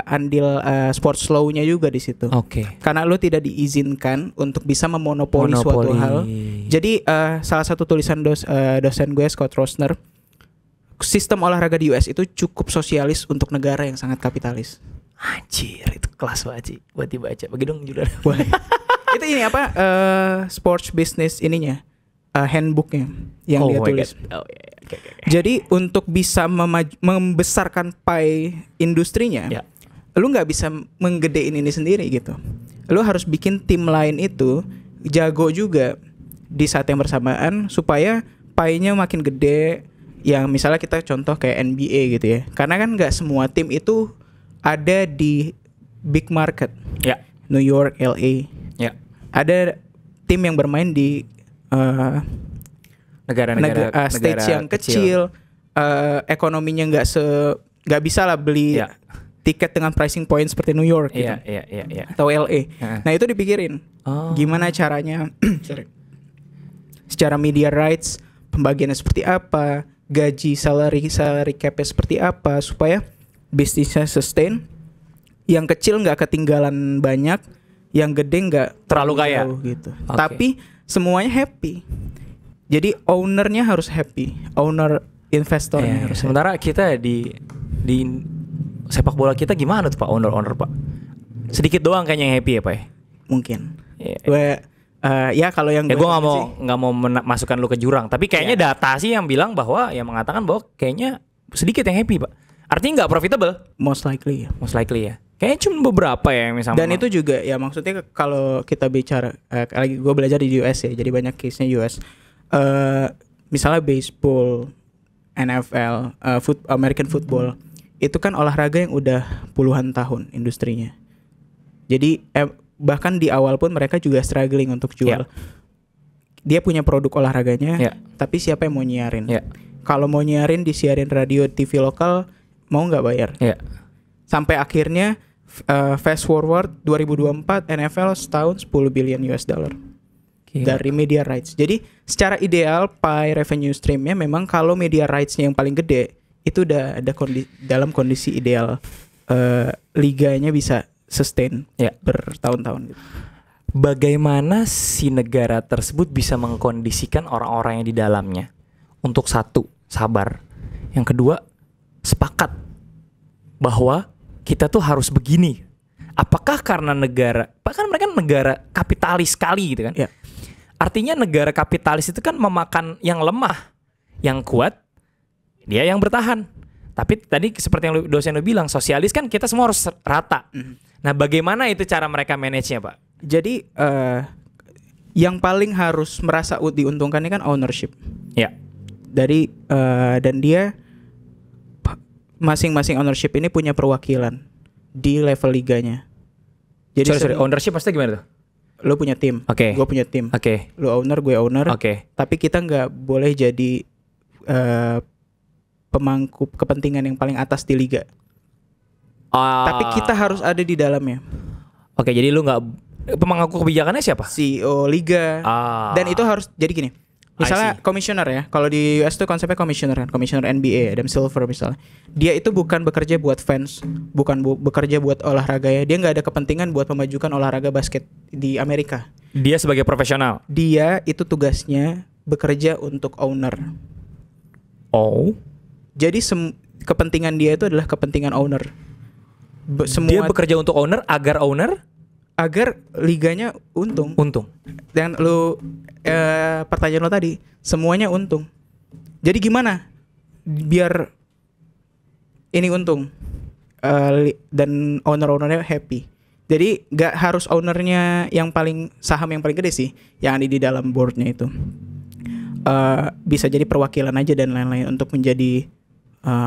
andil sports law-nya juga di situ. Oke. Karena lu tidak diizinkan untuk bisa memonopoli suatu hal. Jadi salah satu tulisan dosen gue Scott Rosner, sistem olahraga di US itu cukup sosialis untuk negara yang sangat kapitalis. Anjir, itu kelas banget sih buat dibaca. Bagi dong judul. Boleh. Itu ini apa? Sports business ininya, handbooknya yang dia tulis. Okay. Jadi untuk bisa membesarkan pie industrinya, lu nggak bisa menggedein ini sendiri gitu. Lu harus bikin tim lain itu jago juga di saat yang bersamaan supaya pie-nya makin gede. Yang misalnya kita contoh kayak NBA gitu ya. Karena kan nggak semua tim itu ada di big market. New York, LA. Ada tim yang bermain di negara-negara stage yang kecil. Ekonominya nggak bisa lah beli tiket dengan pricing point seperti New York gitu. Atau LA. Nah itu dipikirin. Gimana caranya secara media rights, pembagiannya seperti apa, gaji salary cap-nya seperti apa supaya bisnisnya sustain, yang kecil nggak ketinggalan banyak, yang gede nggak terlalu kaya gitu. Tapi semuanya happy. Jadi ownernya harus happy, investornya harus. Sementara kita di sepak bola kita gimana tuh Pak, owner Pak? Sedikit doang kayaknya yang happy ya Pak ya? Mungkin. Ya kalau yang gue nggak mau masukkan lu ke jurang, tapi kayaknya data sih yang bilang bahwa yang mengatakan bahwa kayaknya sedikit yang happy Pak. Artinya nggak profitable. Most likely ya. Kayaknya cuma beberapa ya yang misalnya. Dan itu juga ya maksudnya kalau kita bicara lagi gue belajar di US ya, jadi banyak case-nya US. Misalnya baseball, NFL, American football, itu kan olahraga yang udah puluhan tahun industrinya. Jadi bahkan di awal pun mereka juga struggling untuk jual. Dia punya produk olahraganya, tapi siapa yang mau nyiarin? Kalau mau nyiarin disiarin radio, TV lokal, mau nggak bayar? Sampai akhirnya fast forward 2024 NFL setahun 10 billion US dollar dari media rights. Jadi secara ideal pie revenue streamnya memang kalau media rights-nya yang paling gede itu udah ada dalam kondisi ideal liganya bisa sustain bertahun-tahun gitu. bagaimana si negara tersebut bisa mengkondisikan orang-orang yang di dalamnya untuk satu, sabar. Yang kedua, sepakat bahwa kita tuh harus begini. Apakah karena negara, bahkan mereka negara kapitalis sekali gitu kan? Ya. Artinya negara kapitalis itu kan memakan yang lemah, yang kuat dia yang bertahan. Tapi tadi seperti yang dosen lu bilang, sosialis kan kita semua harus rata. Nah, bagaimana itu cara mereka manage-nya, Pak? Jadi yang paling harus merasa diuntungkan ini kan ownership. Ya. Dari dan dia masing-masing ownership ini punya perwakilan di level liganya. Jadi sorry, ownership maksudnya gimana tuh? Lu punya tim, gue punya tim. Lu owner, gue owner. Tapi kita nggak boleh jadi pemangku kepentingan yang paling atas di liga. Tapi kita harus ada di dalamnya. Jadi lu nggak, pemangku kebijakannya siapa? CEO liga. Dan itu harus jadi gini. Misalnya komisioner ya, kalau di US tuh konsepnya komisioner kan, komisioner NBA, Adam Silver misalnya. Dia itu bukan bekerja buat fans, bukan bekerja buat olahraga ya. Dia nggak ada kepentingan buat memajukan olahraga basket di Amerika. Dia sebagai profesional. Dia itu tugasnya bekerja untuk owner. Jadi kepentingan dia itu adalah kepentingan owner. Dia bekerja untuk owner agar liganya untung. Dan pertanyaan lo tadi, semuanya untung. Jadi gimana biar ini untung dan owner-ownernya happy? Jadi gak harus ownernya yang paling saham yang paling gede sih, yang ada di dalam boardnya itu. Bisa jadi perwakilan aja dan lain-lain untuk menjadi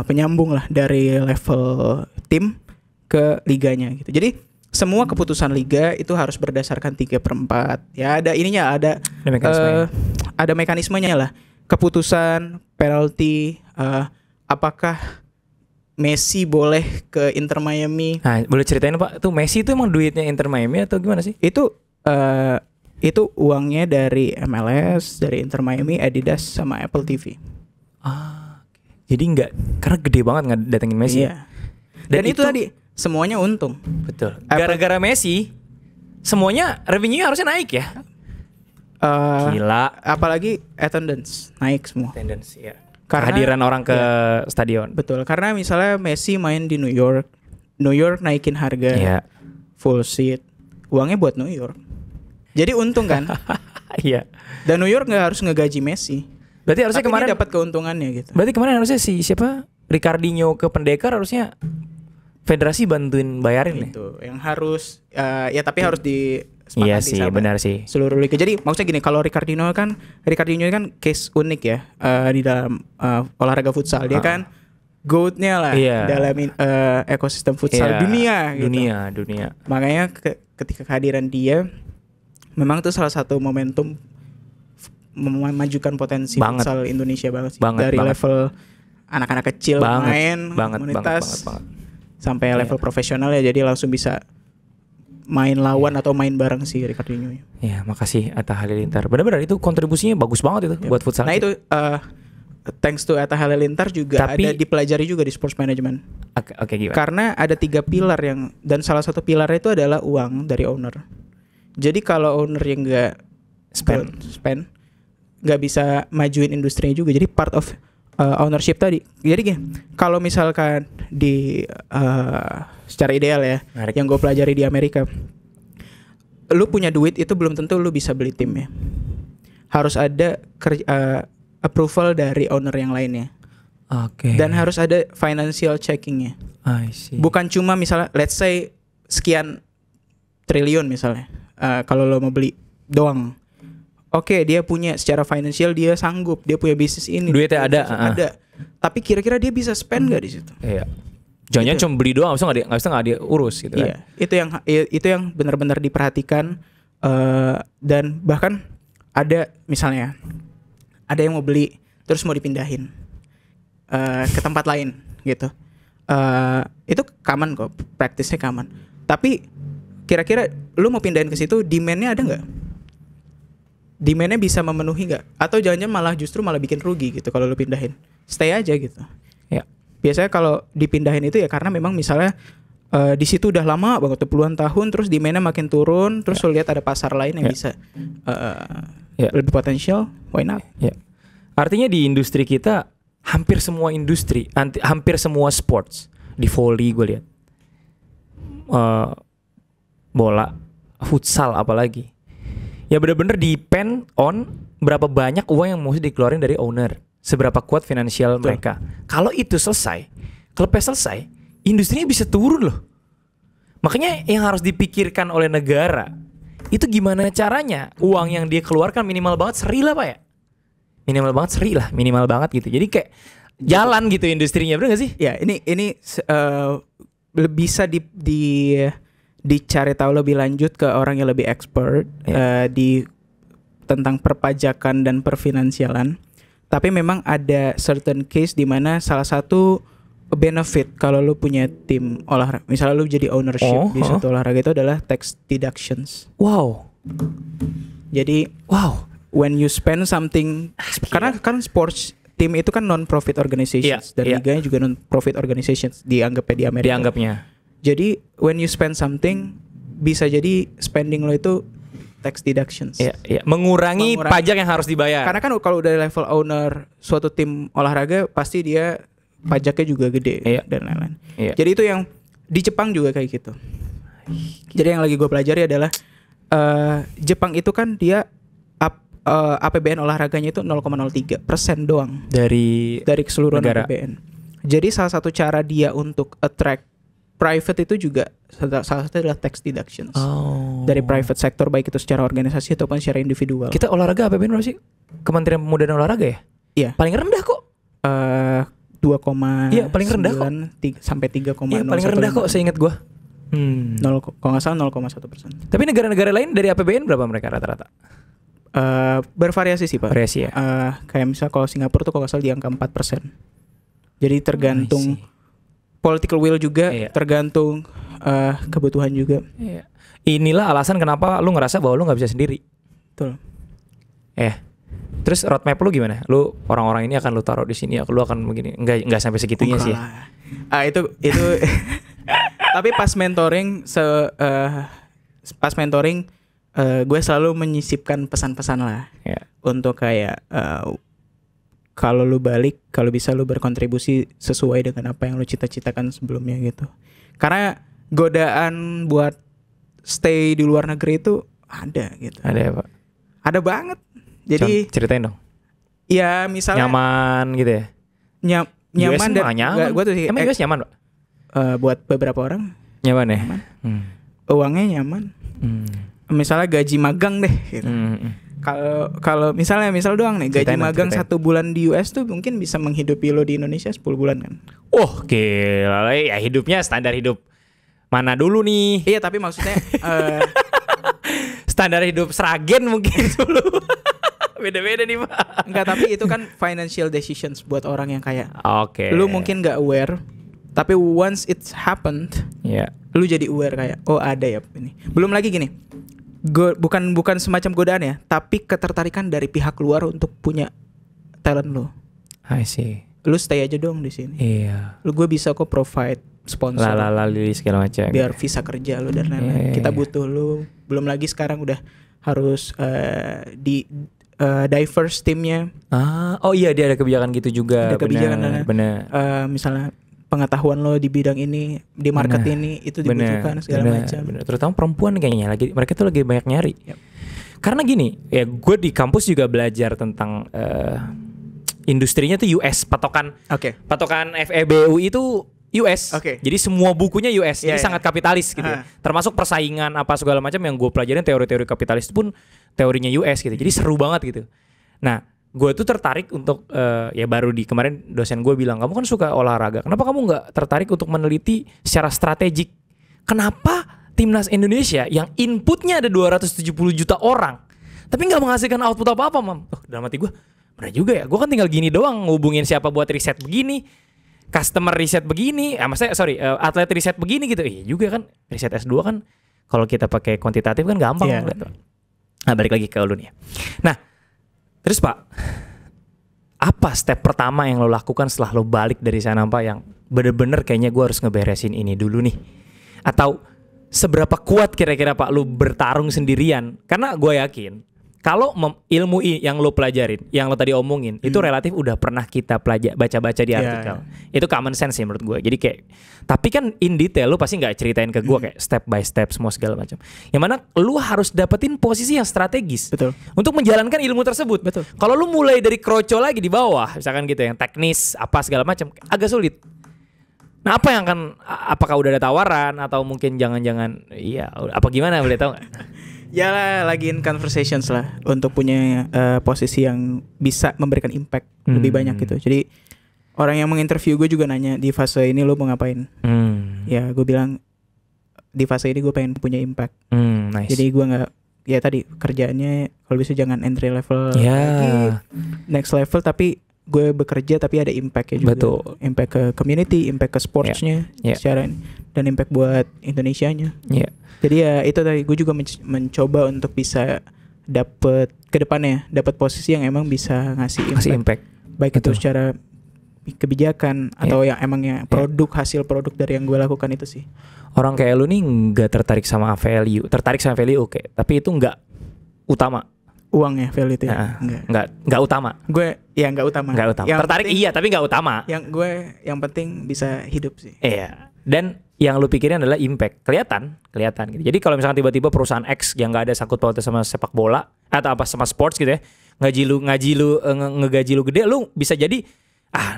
penyambung lah dari level tim ke liganya gitu. Jadi semua keputusan liga itu harus berdasarkan 3/4. Ya ada ininya, ada mekanismenya lah. Keputusan, penalti, apakah Messi boleh ke Inter Miami? Nah, boleh ceritain Pak, tuh Messi itu emang duitnya Inter Miami atau gimana sih? Itu uangnya dari MLS, dari Inter Miami, Adidas sama Apple TV. Jadi enggak, karena gede banget nggak datengin Messi. Iya. Dan itu tadi semuanya untung. Betul. Gara-gara Messi, semuanya revenue harusnya naik ya. Gila. Apalagi attendance naik semua. Attendance ya. Kehadiran orang ke stadion. Betul. Karena misalnya Messi main di New York naikin harga, full seat, uangnya buat New York. Jadi untung kan? Iya. Dan New York nggak harus ngegaji Messi. Berarti harusnya tapi kemarin dapat keuntungannya gitu. Berarti kemarin harusnya siapa? Ricardinho ke Pendekar harusnya federasi bantuin bayarin itu yang harus tapi harus disepakati. Iya sih, benar sih. Seluruh liga. Jadi maksudnya gini, kalau Ricardinho kan case unik ya di dalam olahraga futsal. Dia kan GOAT-nya lah dalam ekosistem futsal dunia gitu. Dunia. Makanya ketika kehadiran dia memang itu salah satu momentum memajukan potensi futsal Indonesia banget sih. Dari level anak-anak kecil main komunitas sampai level profesional ya, jadi langsung bisa main lawan atau main bareng si Ricardinho. Ya, makasih Atta Halilintar. Benar-benar itu kontribusinya bagus banget itu buat futsal. Nah itu thanks to Atta Halilintar juga ada dipelajari juga di sports management. Oke, gimana? Karena ada 3 pilar dan salah satu pilarnya itu adalah uang dari owner. Jadi kalau owner yang nggak spend nggak bisa majuin industrinya juga. Jadi part of ownership tadi. Jadi gini, kalau misalkan di secara ideal ya, yang gue pelajari di Amerika, lu punya duit itu belum tentu lu bisa beli tim ya. Harus ada approval dari owner yang lainnya. Dan harus ada financial checkingnya. Bukan cuma misalnya let's say sekian triliun misalnya, kalau lo mau beli doang. Dia punya secara financial, dia sanggup, dia punya bisnis ini. Duitnya ada. Tapi kira-kira dia bisa spend nggak di situ? Iya. Jangan cuma beli doang, nggak dia urus gitu kan? Itu yang benar-benar diperhatikan. Dan bahkan ada misalnya ada yang mau beli terus mau dipindahin ke tempat lain gitu. Itu common kok, praktisnya common. Tapi kira-kira lu mau pindahin ke situ, demand-nya ada nggak? Demand-nya bisa memenuhi nggak? Atau jangan-jangan justru malah bikin rugi gitu kalau lu pindahin. Stay aja gitu. Ya. Biasanya kalau dipindahin itu ya karena memang misalnya Di situ udah lama banget tuh, puluhan tahun, terus demand-nya makin turun, terus lo lihat ada pasar lain yang bisa lebih potensial, why not? Artinya di industri kita hampir semua industri, hampir semua sports, di volley gue lihat, bola, futsal apalagi, ya bener-bener depend on berapa banyak uang yang mesti dikeluarin dari owner, seberapa kuat finansial mereka. Kalau itu selesai, klubnya selesai, industrinya bisa turun loh. Makanya yang harus dipikirkan oleh negara itu gimana caranya uang yang dia keluarkan minimal banget seri lah Pak ya. Minimal banget seri lah, minimal banget gitu. Jadi kayak jalan gitu industrinya, bener gak sih? Ya ini bisa dicari tahu lebih lanjut ke orang yang lebih expert di tentang perpajakan dan perfinansialan. Tapi memang ada certain case di mana salah satu benefit kalau lu punya tim olahraga, misalnya lu jadi ownership di suatu olahraga, itu adalah tax deductions. Wow. Jadi when you spend something, karena kan sports team itu kan non-profit organizations dan liganya juga non-profit organizations dianggapnya di Amerika. Jadi when you spend something, bisa jadi spending lo itu tax deductions. Mengurangi pajak yang harus dibayar. Karena kan kalau udah level owner suatu tim olahraga, pasti dia pajaknya juga gede dan lain-lain. Jadi itu yang di Jepang juga kayak gitu. Jadi yang lagi gue pelajari adalah Jepang itu kan dia APBN olahraganya itu 0,03% doang dari keseluruhan negara. APBN. Jadi salah satu cara dia untuk attract private itu juga salah satu adalah tax deductions dari private sector, baik itu secara organisasi ataupun secara individual. Kita olahraga APBN berapa sih? Kementerian Pemuda dan Olahraga ya? Iya. Paling rendah kok. 2, paling rendah kok. Sampai 3,0. Iya, paling rendah kok seingat gue. Kalau nggak salah 0,1%. Tapi negara-negara lain dari APBN berapa mereka rata-rata? Bervariasi sih Pak. Variasi ya. Kayak misalnya kalau Singapura tuh kalau nggak salah di angka 4%. Jadi tergantung political will juga, tergantung kebutuhan juga. Inilah alasan kenapa lu ngerasa bahwa lu nggak bisa sendiri. Betul. Terus roadmap lu gimana? Lu orang-orang ini akan lu taruh di sini, lu akan begini? Enggak sampai segitunya sih. Itu tapi pas mentoring gue selalu menyisipkan pesan-pesan lah untuk kayak kalau lu balik, kalau bisa lu berkontribusi sesuai dengan apa yang lu cita-citakan sebelumnya gitu. Karena godaan buat stay di luar negeri itu ada gitu. Ada ya Pak? Ada banget. Jadi ceritain dong. Ya misalnya nyaman gitu ya. Nyaman dan nyaman. Gua tuh sih. Emang US nyaman Pak? Buat beberapa orang nyaman ya. Uangnya nyaman. Misalnya gaji magang deh gitu. Kalau misal doang nih gaji magang 1 bulan di US tuh mungkin bisa menghidupi lo di Indonesia 10 bulan kan. Gila ya, hidupnya standar hidup mana dulu nih? Iya, tapi maksudnya standar hidup Sragen mungkin dulu. Beda-beda nih Pak. Enggak, tapi itu kan financial decisions buat orang yang kaya. Lu mungkin gak aware, tapi once it's happened, lu jadi aware kayak ada ya ini. Belum lagi gini, bukan semacam godaan ya, tapi ketertarikan dari pihak luar untuk punya talent lu. I see. Lu stay aja dong di sini. Iya. Gue bisa kok provide sponsor. Segala macam. Biar visa kerja lu dan lain-lain. Kita butuh lu. Belum lagi sekarang udah harus di diverse timnya. Dia ada kebijakan gitu juga. Ada kebijakan benar. Misalnya pengetahuan lo di bidang ini, di market ini itu dibutuhkan segala macam. Terutama perempuan kayaknya mereka tuh lagi banyak nyari. Karena gini, ya gue di kampus juga belajar tentang industrinya tuh US, patokan FEBU itu US. Jadi semua bukunya US. Jadi sangat kapitalis gitu. Termasuk persaingan apa segala macam yang gue pelajarin, teori-teori kapitalis itu pun teorinya US gitu. Jadi seru banget gitu. Nah, gue tuh tertarik untuk baru di kemarin dosen gue bilang, kamu kan suka olahraga, kenapa kamu nggak tertarik untuk meneliti secara strategik kenapa timnas Indonesia yang inputnya ada 270 juta orang tapi nggak menghasilkan output apa-apa, Mam? Dalam hati gue, benar juga ya, gue kan tinggal gini doang ngubungin siapa buat riset begini, customer riset begini, atlet riset begini gitu. Iya juga kan, riset S2 kan kalau kita pakai kuantitatif kan gampang. Nah, balik lagi ke lu nih. Nah, terus Pak, apa step pertama yang lo lakukan setelah lo balik dari sana Pak, yang bener-bener kayaknya gue harus ngeberesin ini dulu nih? Atau seberapa kuat kira-kira Pak lu bertarung sendirian? Karena gue yakin kalau ilmu yang lo pelajarin, yang lo tadi omongin, itu relatif udah pernah kita baca-baca di artikel. Itu common sense ya menurut gue. Jadi kayak, tapi kan in detail lo pasti nggak ceritain ke gue kayak step by step semua segala macam. Yang mana lo harus dapetin posisi yang strategis. Betul. Untuk menjalankan ilmu tersebut. Betul. Kalau lo mulai dari kroco lagi di bawah, misalkan gitu, yang teknis apa segala macam, agak sulit. Nah, apa yang apakah udah ada tawaran atau mungkin jangan-jangan, iya, apa gimana, boleh tahu nggak? Ya lah, lagi in conversations lah untuk punya posisi yang bisa memberikan impact lebih banyak gitu. Jadi orang yang menginterview gue juga nanya, di fase ini lo mau ngapain? Ya gue bilang di fase ini gue pengen punya impact. Nice. Jadi gue nggak, ya tadi kerjaannya kalau bisa jangan entry level lagi, next level, tapi gue bekerja tapi ada impactnya juga. Betul. Impact ke community, impact ke sportsnya secara, dan impact buat Indonesianya. Jadi ya itu tadi, gue juga mencoba untuk bisa dapet ke depannya, dapat posisi yang emang bisa ngasih impact. Baik itu secara kebijakan atau yang emangnya hasil produk dari yang gue lakukan itu sih. Orang kayak lu nih nggak tertarik sama value oke, tapi itu nggak utama. Uang ya, value itu ya? Nggak utama. Gue ya nggak utama. Yang tertarik penting, iya, tapi nggak utama. Yang penting bisa hidup sih. Iya. Dan yang lu pikirin adalah impact, kelihatan gitu. Jadi kalau misalkan tiba-tiba perusahaan X yang nggak ada sangkut pautnya sama sepak bola atau apa sama sports gitu ya, ngegaji lu gede, lu bisa jadi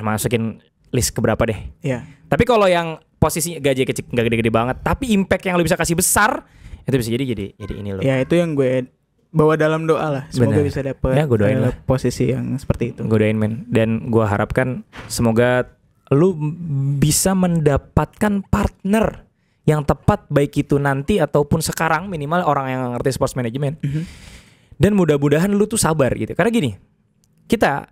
masukin list keberapa deh. Iya. Tapi kalau yang posisi gaji kecil nggak gede-gede banget, tapi impact yang lu bisa kasih besar, itu bisa jadi ini lo. Ya itu yang gue bawa dalam doa lah. Semoga bisa dapet posisi yang seperti itu. Gue doain men. Dan gue harapkan semoga lu bisa mendapatkan partner yang tepat, baik itu nanti ataupun sekarang, minimal orang yang ngerti sports management. Dan mudah-mudahan lu tuh sabar gitu. Karena gini, kita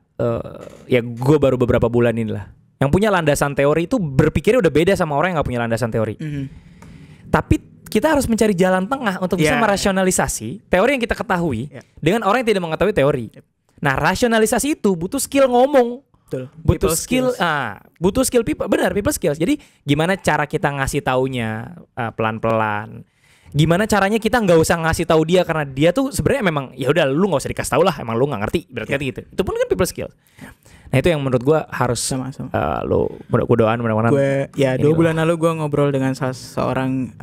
ya gue baru beberapa bulan ini lah yang punya landasan teori itu berpikirnya udah beda sama orang yang gak punya landasan teori. Tapi kita harus mencari jalan tengah untuk bisa merasionalisasi teori yang kita ketahui dengan orang yang tidak mengetahui teori. Nah, rasionalisasi itu butuh skill ngomong. Betul. Butuh skill people, benar, people skills. Jadi gimana cara kita ngasih taunya pelan-pelan. Gimana caranya kita nggak usah ngasih tahu dia karena dia tuh sebenarnya memang ya udah lu nggak usah dikasih tahu lah, emang lu nggak ngerti, berarti gitu. Itu pun kan people skills. Nah itu yang menurut gue harus lu doain mudah-mudahan. Gue 2 bulan lalu gue ngobrol dengan salah seorang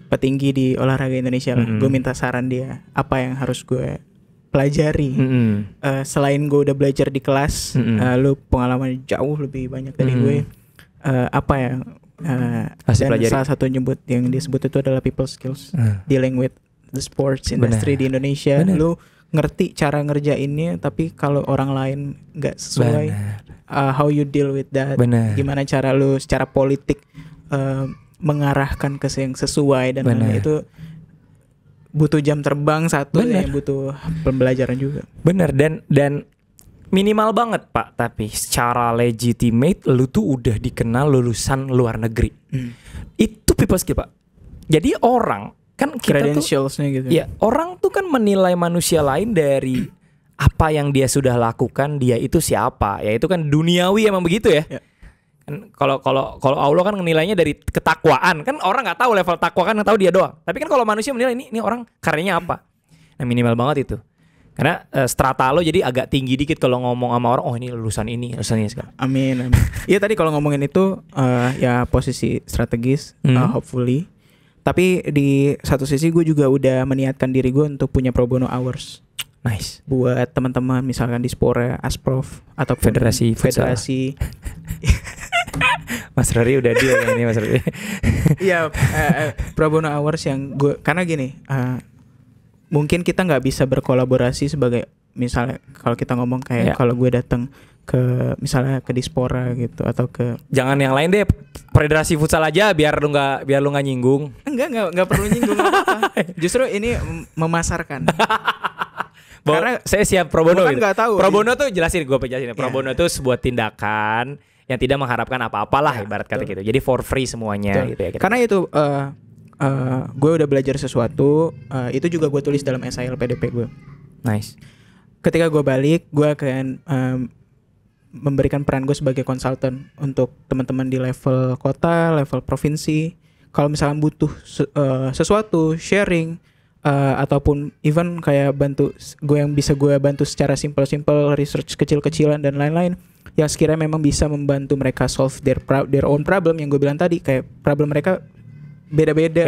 petinggi di olahraga Indonesia lah. Gue minta saran dia apa yang harus gue pelajari. Selain gue udah belajar di kelas, lu pengalaman jauh lebih banyak dari gue. Apa ya? Dan pelajari. Salah satu yang disebut itu adalah people skills, dealing with the sports industry di Indonesia. Lu ngerti cara ngerjainnya, tapi kalau orang lain nggak sesuai, how you deal with that. Gimana cara lu secara politik mengarahkan ke yang sesuai, dan itu butuh jam terbang satu, yang butuh pembelajaran juga. Bener. Dan minimal banget Pak, tapi secara legitimate lu tuh udah dikenal lulusan luar negeri. Itu people skill Pak. Jadi orang kan kita tuh gitu. Ya, orang tuh kan menilai manusia lain dari apa yang dia sudah lakukan, dia itu siapa. Ya itu kan duniawi emang begitu ya. Kan kalau Allah kan menilainya dari ketakwaan. Kan orang enggak tahu level takwa, kan tahu dia doang. Tapi kan kalau manusia menilai ini orang karyanya apa. Nah, minimal banget itu. Karena strata lo jadi agak tinggi dikit kalau ngomong sama orang, oh ini lulusan ini sekarang. Amin. Iya tadi kalau ngomongin itu ya posisi strategis, hopefully. Tapi di satu sisi gue juga udah meniatkan diri gue untuk punya pro bono hours. Nice. Buat teman-teman misalkan di Spora, Asprof atau federasi. Mas Rory udah dia ini Mas Rory. Iya, pro bono hours yang gue, karena gini, mungkin kita nggak bisa berkolaborasi sebagai, misalnya kalau kita ngomong kayak kalau gue datang ke misalnya ke Dispora gitu atau ke, jangan yang lain deh, federasi futsal aja biar lu nggak nyinggung. Enggak perlu nyinggung apa. Justru ini memasarkan. Karena saya siap pro bono. Gitu. Tahu, pro bono tuh jelasin. Pro bono tuh sebuah tindakan yang tidak mengharapkan apa-apalah, ibarat kata gitu. Jadi for free semuanya gitu ya. Karena itu gue udah belajar sesuatu, itu juga gue tulis dalam esai LPDP gue. Nice. Ketika gue balik, gue akan memberikan peran gue sebagai konsultan untuk teman-teman di level kota, level provinsi, kalau misalkan butuh sesuatu sharing, ataupun even kayak bantu yang bisa gue bantu secara simple research kecil-kecilan dan lain-lain yang sekiranya memang bisa membantu mereka solve their own problem, yang gue bilang tadi, kayak problem mereka beda-beda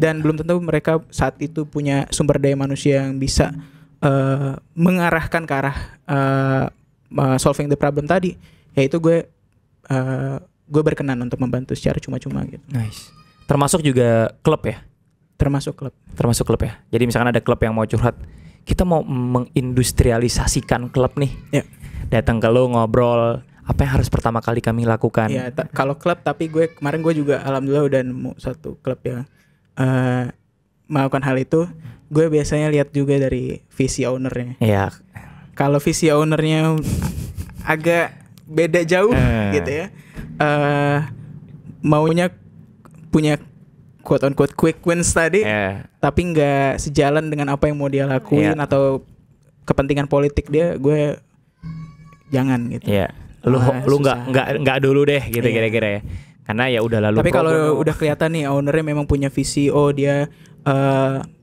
dan belum tentu mereka saat itu punya sumber daya manusia yang bisa mengarahkan ke arah solving the problem tadi. Yaitu gue berkenan untuk membantu secara cuma-cuma gitu. Nice. Termasuk juga klub ya? Termasuk klub ya. Jadi misalkan ada klub yang mau curhat, kita mau mengindustrialisasikan klub nih. Ya. Datang ke lo ngobrol, apa yang harus pertama kali kami lakukan? Ya, kalau klub, tapi kemarin gue juga alhamdulillah udah nemu satu klub yang melakukan hal itu. Gue biasanya lihat juga dari visi ownernya. Iya. Kalau visi ownernya agak beda jauh gitu ya, maunya punya quote on quote quick wins tadi, tapi nggak sejalan dengan apa yang mau dia lakuin atau kepentingan politik dia, gue jangan gitu. Iya. Lu nggak dulu deh gitu kira-kira ya. Karena ya udah lalu. Tapi kalau udah kelihatan nih ownernya memang punya visi, dia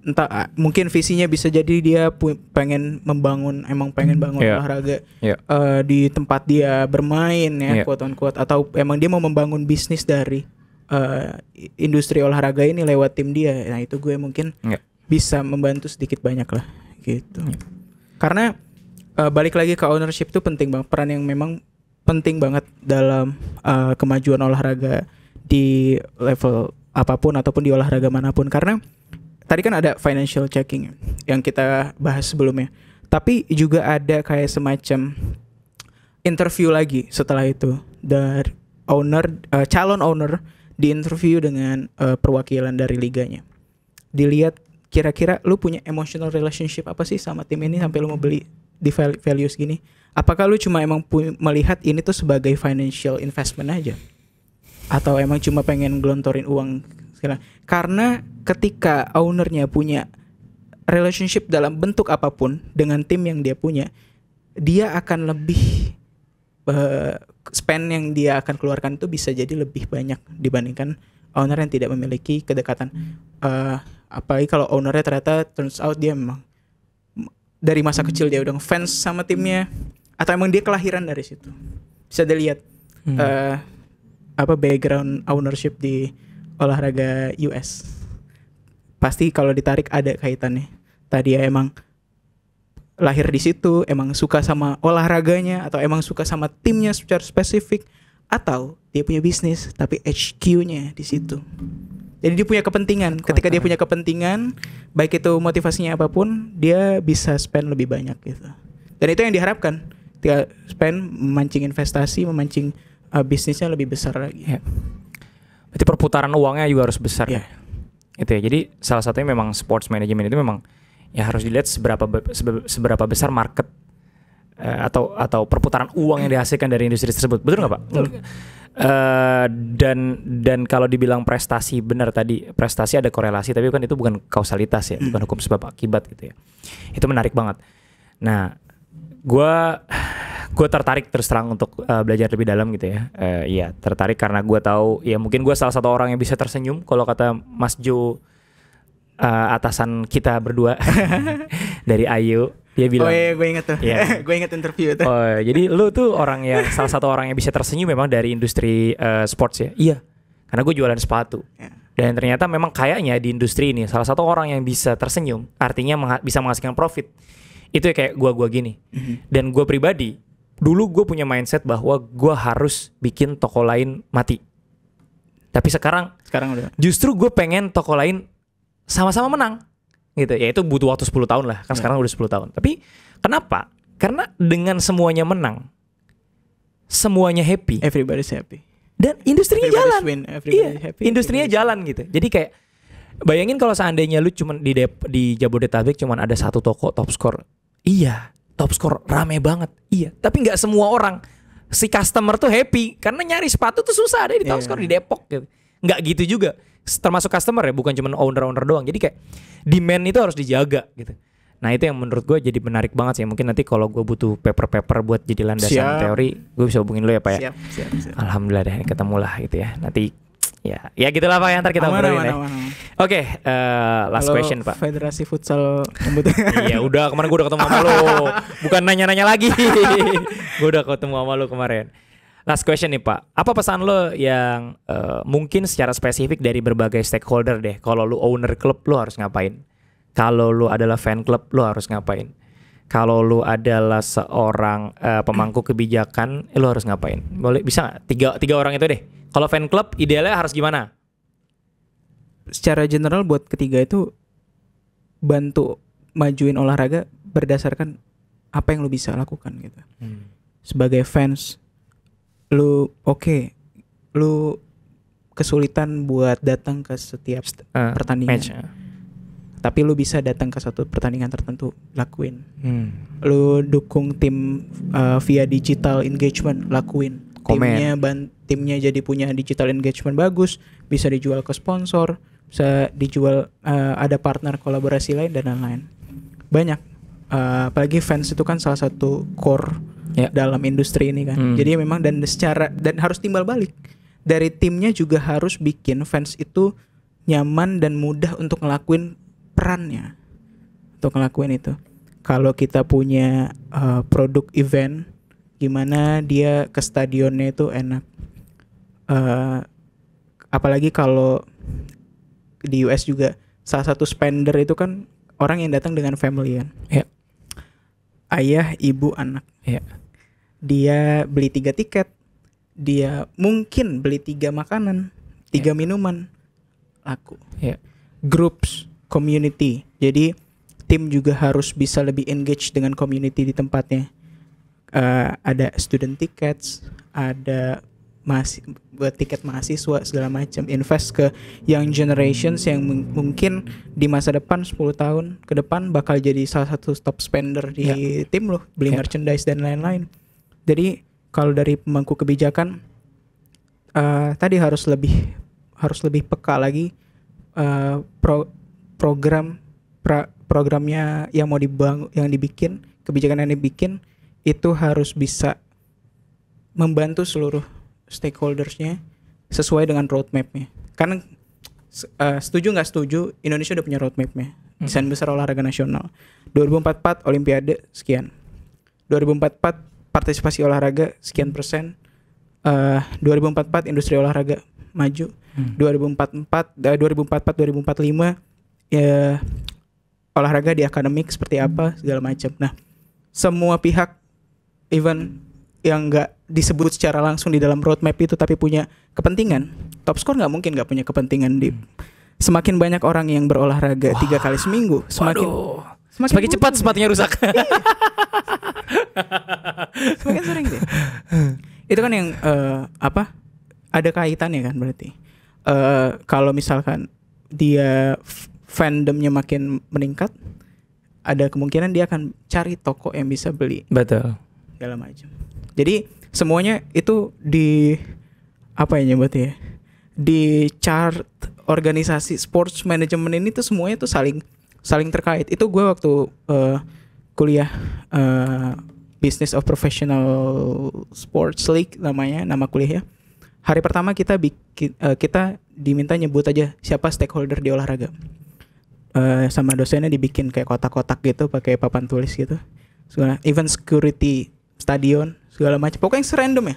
entah mungkin visinya bisa jadi dia pengen bangun olahraga di tempat dia bermain ya, quote on quote, atau emang dia mau membangun bisnis dari industri olahraga ini lewat tim dia. Nah itu gue mungkin bisa membantu sedikit banyak lah gitu. Karena balik lagi ke ownership itu penting banget, peran yang memang penting banget dalam kemajuan olahraga di level apapun ataupun di olahraga manapun. Karena tadi kan ada financial checking yang kita bahas sebelumnya, tapi juga ada kayak semacam interview lagi setelah itu dari calon owner di interview dengan perwakilan dari liganya. Dilihat kira-kira lu punya emotional relationship apa sih sama tim ini sampai lu mau beli di values gini. Apakah lu cuma emang melihat ini tuh sebagai financial investment aja, atau emang cuma pengen gelontorin uang? Karena ketika ownernya punya relationship dalam bentuk apapun dengan tim yang dia punya, dia akan lebih spend yang dia akan keluarkan itu bisa jadi lebih banyak dibandingkan owner yang tidak memiliki kedekatan. Apalagi kalau ownernya ternyata turns out dia memang dari masa kecil dia udah fans sama timnya, atau emang dia kelahiran dari situ. Bisa dilihat background ownership di olahraga US. Pasti kalau ditarik ada kaitannya. Tadi ya emang lahir di situ, emang suka sama olahraganya, atau emang suka sama timnya secara spesifik, atau dia punya bisnis tapi HQ-nya di situ. Jadi dia punya kepentingan. Ketika dia punya kepentingan, baik itu motivasinya apapun, dia bisa spend lebih banyak gitu. Dan itu yang diharapkan. Dia spend memancing investasi, memancing bisnisnya lebih besar lagi. Ya. Berarti perputaran uangnya juga harus besar. Ya. Itu ya. Jadi salah satunya memang sports management itu memang ya harus dilihat seberapa besar market atau perputaran uang yang dihasilkan dari industri tersebut. Betul nggak Pak? Dan kalau dibilang prestasi, benar tadi prestasi ada korelasi, tapi kan itu bukan kausalitas ya, bukan hukum sebab akibat gitu ya. Itu menarik banget. Nah, gue tertarik terus terang untuk belajar lebih dalam gitu ya. Iya, tertarik karena gue tahu ya mungkin gue salah satu orang yang bisa tersenyum kalau kata Mas Jo, atasan kita berdua dari Ayu. Dia bilang, oh iya gue inget tuh, gue inget interview itu. Oh, jadi lu tuh salah satu orang yang bisa tersenyum memang dari industri sports ya. Iya, karena gue jualan sepatu. Dan ternyata memang kayaknya di industri ini salah satu orang yang bisa tersenyum, artinya bisa menghasilkan profit. Itu ya kayak gue gini. Dan gue pribadi, dulu gue punya mindset bahwa gue harus bikin toko lain mati. Tapi sekarang udah. Justru gue pengen toko lain sama-sama menang. Gitu ya, itu butuh waktu 10 tahun lah kan. Sekarang udah 10 tahun. Tapi kenapa? Karena dengan semuanya menang, semuanya happy, everybody's happy, dan industrinya jalan. Happy, industrinya jalan gitu. Jadi kayak bayangin kalau seandainya lu cuman di Jabodetabek cuman ada satu toko top score. Iya, top score rame banget. Iya, tapi nggak semua orang si customer tuh happy karena nyari sepatu tuh susah ada di top score di Depok gitu. Nggak gitu juga. Termasuk customer ya, bukan cuma owner doang. Jadi kayak demand itu harus dijaga gitu. Nah itu yang menurut gue jadi menarik banget sih. Mungkin nanti kalau gue butuh paper buat jadi landasan teori, gue bisa hubungin lo ya Pak ya. Siap. Alhamdulillah deh ketemu lah gitu ya. Nanti Ya gitulah Pak, yang ntar kita obrolin ya. Oke, last question Pak. Federasi Futsal Iya udah, kemarin gue udah ketemu sama lo. Bukan nanya-nanya lagi. Gue udah ketemu sama lo kemarin. Last question nih Pak, apa pesan lo yang mungkin secara spesifik dari berbagai stakeholder deh? Kalau lo owner klub, lo harus ngapain? Kalau lo adalah fan klub, lo harus ngapain? Kalau lo adalah seorang pemangku kebijakan, lo harus ngapain? Boleh, bisa nggak? Tiga orang itu deh. Kalau fan club idealnya harus gimana? Secara general buat ketiga itu bantu majuin olahraga berdasarkan apa yang lu bisa lakukan gitu. Sebagai fans, lu lu kesulitan buat datang ke setiap pertandingan. Match. Tapi lu bisa datang ke satu pertandingan tertentu, lakuin. Lu dukung tim via digital engagement, lakuin. Timnya jadi punya digital engagement bagus, bisa dijual ke sponsor, bisa dijual ada partner kolaborasi lain dan lain-lain. Banyak. Apalagi fans itu kan salah satu core dalam industri ini kan. Jadi memang dan harus timbal balik. Dari timnya juga harus bikin fans itu nyaman dan mudah untuk ngelakuin perannya. Untuk ngelakuin itu. Kalau kita punya produk event, gimana dia ke stadionnya itu enak. Apalagi kalau di US juga salah satu spender itu kan orang yang datang dengan family kan. Ayah, ibu, anak. Dia beli 3 tiket. Dia mungkin beli 3 makanan, 3 minuman, laku. Groups, community. Jadi tim juga harus bisa lebih engage dengan community di tempatnya. Ada student tickets, ada buat tiket mahasiswa segala macam, invest ke young generations yang mungkin di masa depan 10 tahun ke depan bakal jadi salah satu top spender di tim loh, beli merchandise dan lain-lain. Jadi kalau dari pemangku kebijakan tadi harus lebih peka lagi programnya yang mau dibangun, yang dibikin, kebijakan yang dibikin itu harus bisa membantu seluruh stakeholdersnya sesuai dengan roadmapnya. Karena setuju nggak setuju, Indonesia udah punya roadmapnya. Desain besar olahraga nasional. 2044 Olimpiade sekian. 2044 partisipasi olahraga sekian persen. 2044 industri olahraga maju. 2045 ya olahraga di akademik seperti apa segala macam. Nah, semua pihak even yang nggak disebut secara langsung di dalam roadmap itu tapi punya kepentingan. Top score nggak mungkin nggak punya kepentingan di semakin banyak orang yang berolahraga 3 kali seminggu, semakin cepat sepatunya rusak. Semakin sering deh. Itu kan yang ada kaitannya kan berarti. Kalau misalkan dia fandomnya makin meningkat, ada kemungkinan dia akan cari toko yang bisa beli. Betul. Segala macam. Jadi semuanya itu di nyebutnya di chart organisasi sports management ini tuh semuanya tuh saling terkait. Itu gue waktu kuliah Business of Professional Sports League nama kuliahnya. Hari pertama kita diminta nyebut aja siapa stakeholder di olahraga. Sama dosennya dibikin kayak kotak-kotak gitu pakai papan tulis gitu. Event security stadion segala macam. Pokoknya serandom ya.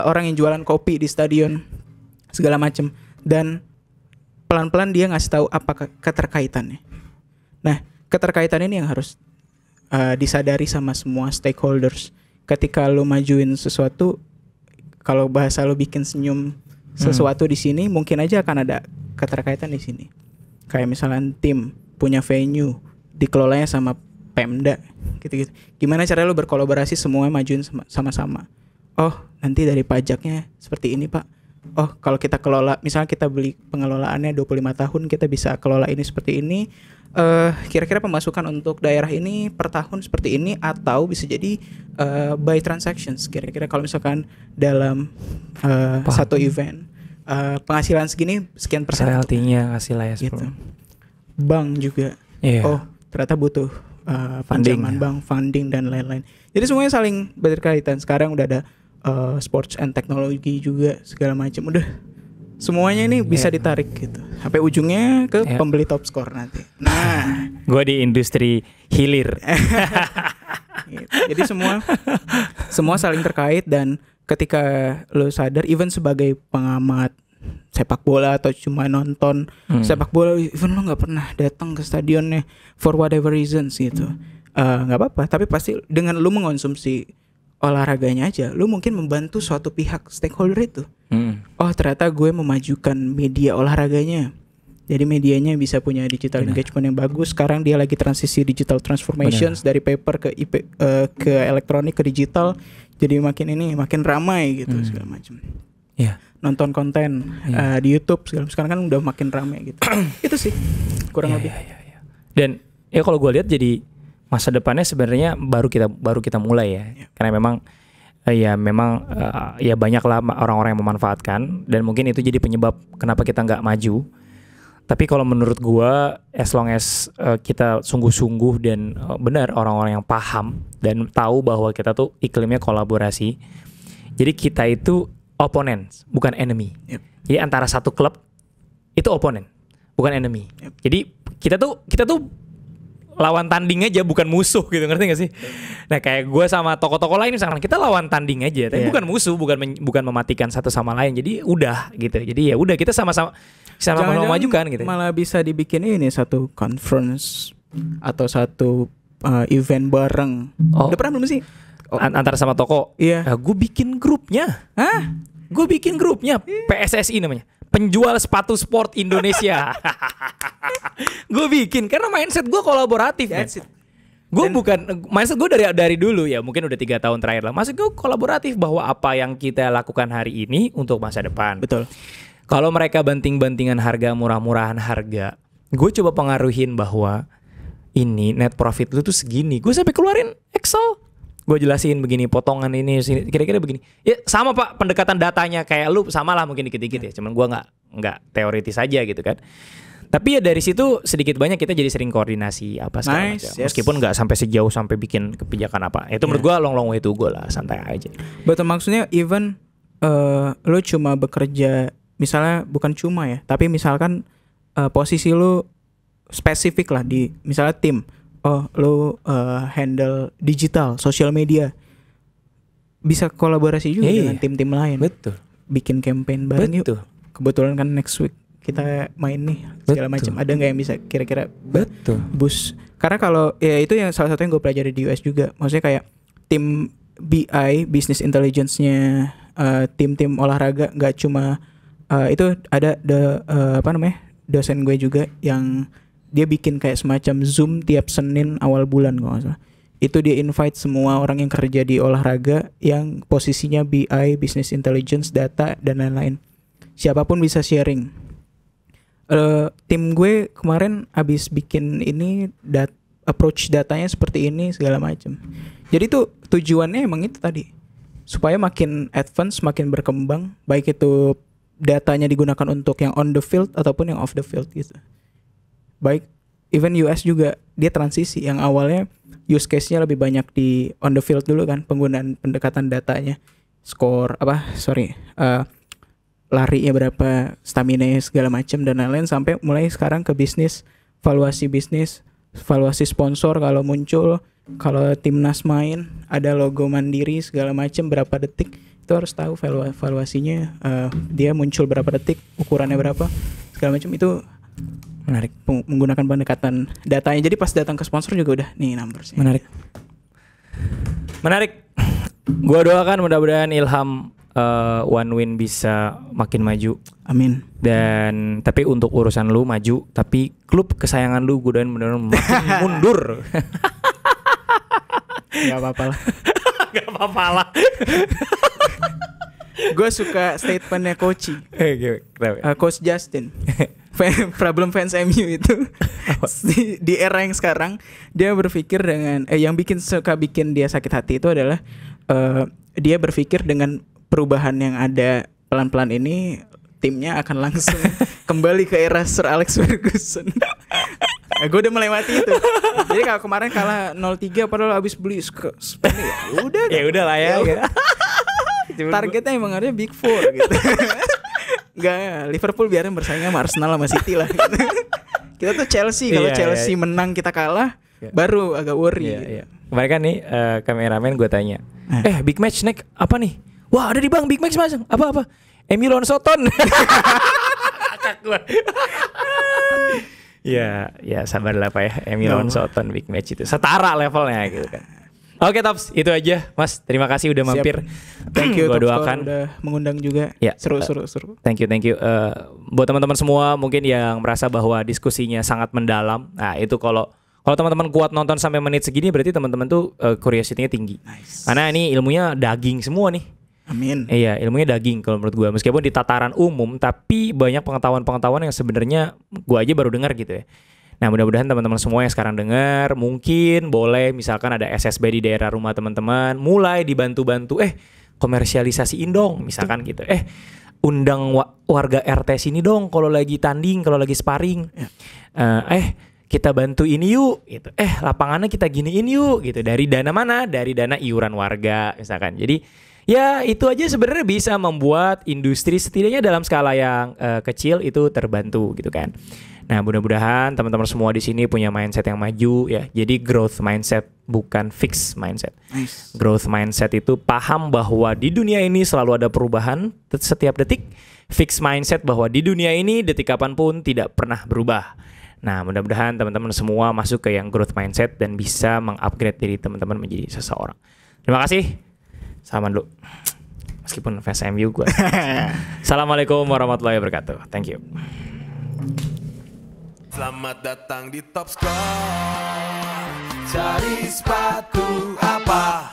Orang yang jualan kopi di stadion segala macam, dan pelan-pelan dia ngasih tahu apa keterkaitannya. Nah, keterkaitan ini yang harus disadari sama semua stakeholders. Ketika lu majuin sesuatu, kalau bahasa lu bikin senyum sesuatu di sini, mungkin aja akan ada keterkaitan di sini. Kayak misalnya tim punya venue, dikelolanya sama Pemda gitu-gitu. Gimana cara lu berkolaborasi semua majuin sama-sama? Oh, nanti dari pajaknya seperti ini, Pak. Oh, kalau kita kelola, misalnya kita beli pengelolaannya 25 tahun, kita bisa kelola ini seperti ini. Kira-kira pemasukan untuk daerah ini per tahun seperti ini, atau bisa jadi by transactions. Kira-kira kalau misalkan dalam satu event penghasilan segini, sekian persen royaltinya kasih lah ya gitu. Bank juga. Oh, ternyata butuh pinjaman bank, funding dan lain-lain. Jadi semuanya saling berkaitan. Sekarang udah ada sports and technology juga segala macam. Udah Semuanya ini bisa ditarik gitu. Sampai ujungnya ke pembeli top score nanti. Nah, gue di industri hilir. Gitu. Jadi semua saling terkait, dan ketika lo sadar, even sebagai pengamat sepak bola atau cuma nonton sepak bola, even lo nggak pernah datang ke stadionnya for whatever reasons gitu, nggak apa-apa. Tapi pasti dengan lo mengonsumsi olahraganya aja, lo mungkin membantu suatu pihak stakeholder itu. Oh ternyata gue memajukan media olahraganya. Jadi medianya bisa punya digital engagement yang bagus. Sekarang dia lagi transisi digital transformations dari paper ke elektronik ke digital. Jadi makin ramai gitu segala macam. Nonton konten di YouTube sekarang kan udah makin ramai gitu. Itu sih kurang lebih. Dan ya kalau gue lihat jadi masa depannya sebenarnya baru kita mulai ya. Karena memang banyaklah orang-orang yang memanfaatkan, dan mungkin itu jadi penyebab kenapa kita nggak maju. Tapi kalau menurut gua, as long as kita sungguh-sungguh dan benar orang-orang yang paham dan tahu bahwa kita tuh iklimnya kolaborasi. Jadi kita itu opponents, bukan enemy. Jadi antara satu klub itu opponent, bukan enemy. Jadi kita tuh lawan tanding aja, bukan musuh gitu, ngerti gak sih? Nah kayak gue sama tokoh-tokoh lain misalkan, kita lawan tanding aja, tapi bukan musuh, bukan mematikan satu sama lain. Jadi udah gitu. Jadi ya udah kita sama-sama memajukan gitu. Malah bisa dibikin ini satu conference atau satu event bareng. Udah pernah belum sih? Antara sama toko. Iya. Gue bikin grupnya. Gue bikin grupnya PSSI namanya, Penjual Sepatu Sport Indonesia. Gue bikin karena mindset gue kolaboratif. Gue mindset gue dari dulu ya, mungkin udah 3 tahun terakhir lah. Maksud gue kolaboratif, bahwa apa yang kita lakukan hari ini untuk masa depan. Betul. Kalau mereka banting-bantingan harga, murah-murahan harga, gue coba pengaruhin bahwa ini net profit lu tuh segini. Gue sampai keluarin Excel, gue jelasin begini, potongan ini kira-kira begini. Ya sama Pak, pendekatan datanya kayak lu sama lah mungkin dikit-dikit ya. Cuman gue nggak teoritis aja gitu kan. Tapi ya dari situ sedikit banyak kita jadi sering koordinasi apa segala macam. Meskipun nggak sampai sejauh sampai bikin kebijakan apa. Itu menurut gue long way to go lah, santai aja. Betul, maksudnya even lu cuma bekerja, misalnya bukan cuma ya, tapi misalkan posisi lu spesifik lah di misalnya tim. Lu handle digital, social media, bisa kolaborasi juga dengan tim-tim lain. Betul. Bikin campaign bareng yuk. Kebetulan kan next week kita main nih segala macam. Ada nggak yang bisa kira-kira boost? Karena kalau ya itu yang salah satu yang gue pelajari di US juga. Maksudnya kayak tim BI, business intelligence-nya tim-tim olahraga nggak cuma itu ada dosen gue juga yang dia bikin kayak semacam Zoom tiap Senin awal bulan kalau nggak salah. Itu dia invite semua orang yang kerja di olahraga yang posisinya BI, business intelligence, data dan lain-lain. Siapapun bisa sharing. Tim gue kemarin abis bikin ini approach datanya seperti ini segala macam. Jadi tuh tujuannya emang itu tadi, supaya makin advance, makin berkembang, baik itu datanya digunakan untuk yang on the field ataupun yang off the field gitu. Baik, even US juga dia transisi, yang awalnya use case-nya lebih banyak di on the field dulu kan, penggunaan pendekatan datanya, larinya berapa, stamina segala macam dan lain-lain, sampai mulai sekarang ke bisnis, valuasi sponsor kalau muncul, kalau timnas main ada logo Mandiri segala macam berapa detik, itu harus tahu valuasinya, dia muncul berapa detik, ukurannya berapa segala macam. Itu menarik, menggunakan pendekatan datanya. Jadi pas datang ke sponsor juga udah nih numbersnya. Menarik. Gua doakan mudah-mudahan Ilham One Win bisa makin maju. Amin. Dan tapi untuk urusan lu maju, tapi klub kesayangan lu gue doain benar-benar makin mundur. Gak apa-apa lah. Gue suka statementnya Coach Justin. Problem fans MU itu di era yang sekarang, dia berpikir dengan yang suka bikin dia sakit hati itu adalah dia berpikir dengan perubahan yang ada pelan-pelan ini, timnya akan langsung kembali ke era Sir Alex Ferguson. Gue udah melewati itu. Jadi kalau kemarin kalah 0-3 padahal abis beli spend, ya udah lah ya. Targetnya emang harusnya Big Four gitu. Enggak, Liverpool biarin bersaing sama Arsenal sama City lah. Kita tuh Chelsea, kalau Chelsea menang kita kalah, baru agak worry. Iya. Kemarin kan nih kameramen gue tanya, big match next apa nih? Wah ada di bang big match mas, apa? MU lawan Soton. Kakak gue. Ya sabarlah Pak ya, MU lawan Soton big match itu setara levelnya gitu kan. Oke Tops, itu aja Mas. Terima kasih udah mampir. Thank you Gua doakan udah mengundang juga. Ya, seru. Thank you. Buat teman-teman semua mungkin yang merasa bahwa diskusinya sangat mendalam. Nah, itu kalau teman-teman kuat nonton sampai menit segini berarti teman-teman tuh curiosity-nya tinggi. Nice. Karena ini ilmunya daging semua nih. Amin. Iya, ilmunya daging kalau menurut gua. Meskipun di tataran umum tapi banyak pengetahuan-pengetahuan yang sebenarnya gua aja baru dengar gitu ya. Nah mudah-mudahan teman-teman semua yang sekarang dengar mungkin boleh misalkan ada SSB di daerah rumah teman-teman mulai dibantu-bantu komersialisasiin dong misalkan gitu undang warga RT sini dong kalau lagi tanding kalau lagi sparring kita bantu ini yuk gitu lapangannya kita giniin yuk gitu dari dana mana dari dana iuran warga misalkan jadi ya itu aja sebenarnya bisa membuat industri setidaknya dalam skala yang kecil itu terbantu gitu kan. Nah, mudah-mudahan teman-teman semua di sini punya mindset yang maju ya. Jadi growth mindset bukan fixed mindset. Nice. Growth mindset itu paham bahwa di dunia ini selalu ada perubahan setiap detik. Fixed mindset bahwa di dunia ini detik kapanpun tidak pernah berubah. Nah, mudah-mudahan teman-teman semua masuk ke yang growth mindset dan bisa mengupgrade diri teman-teman menjadi seseorang. Terima kasih. Salaman dulu. Meskipun fans MU gue. Assalamualaikum warahmatullahi wabarakatuh. Thank you. Selamat datang di Top Score. Cari sepatu apa?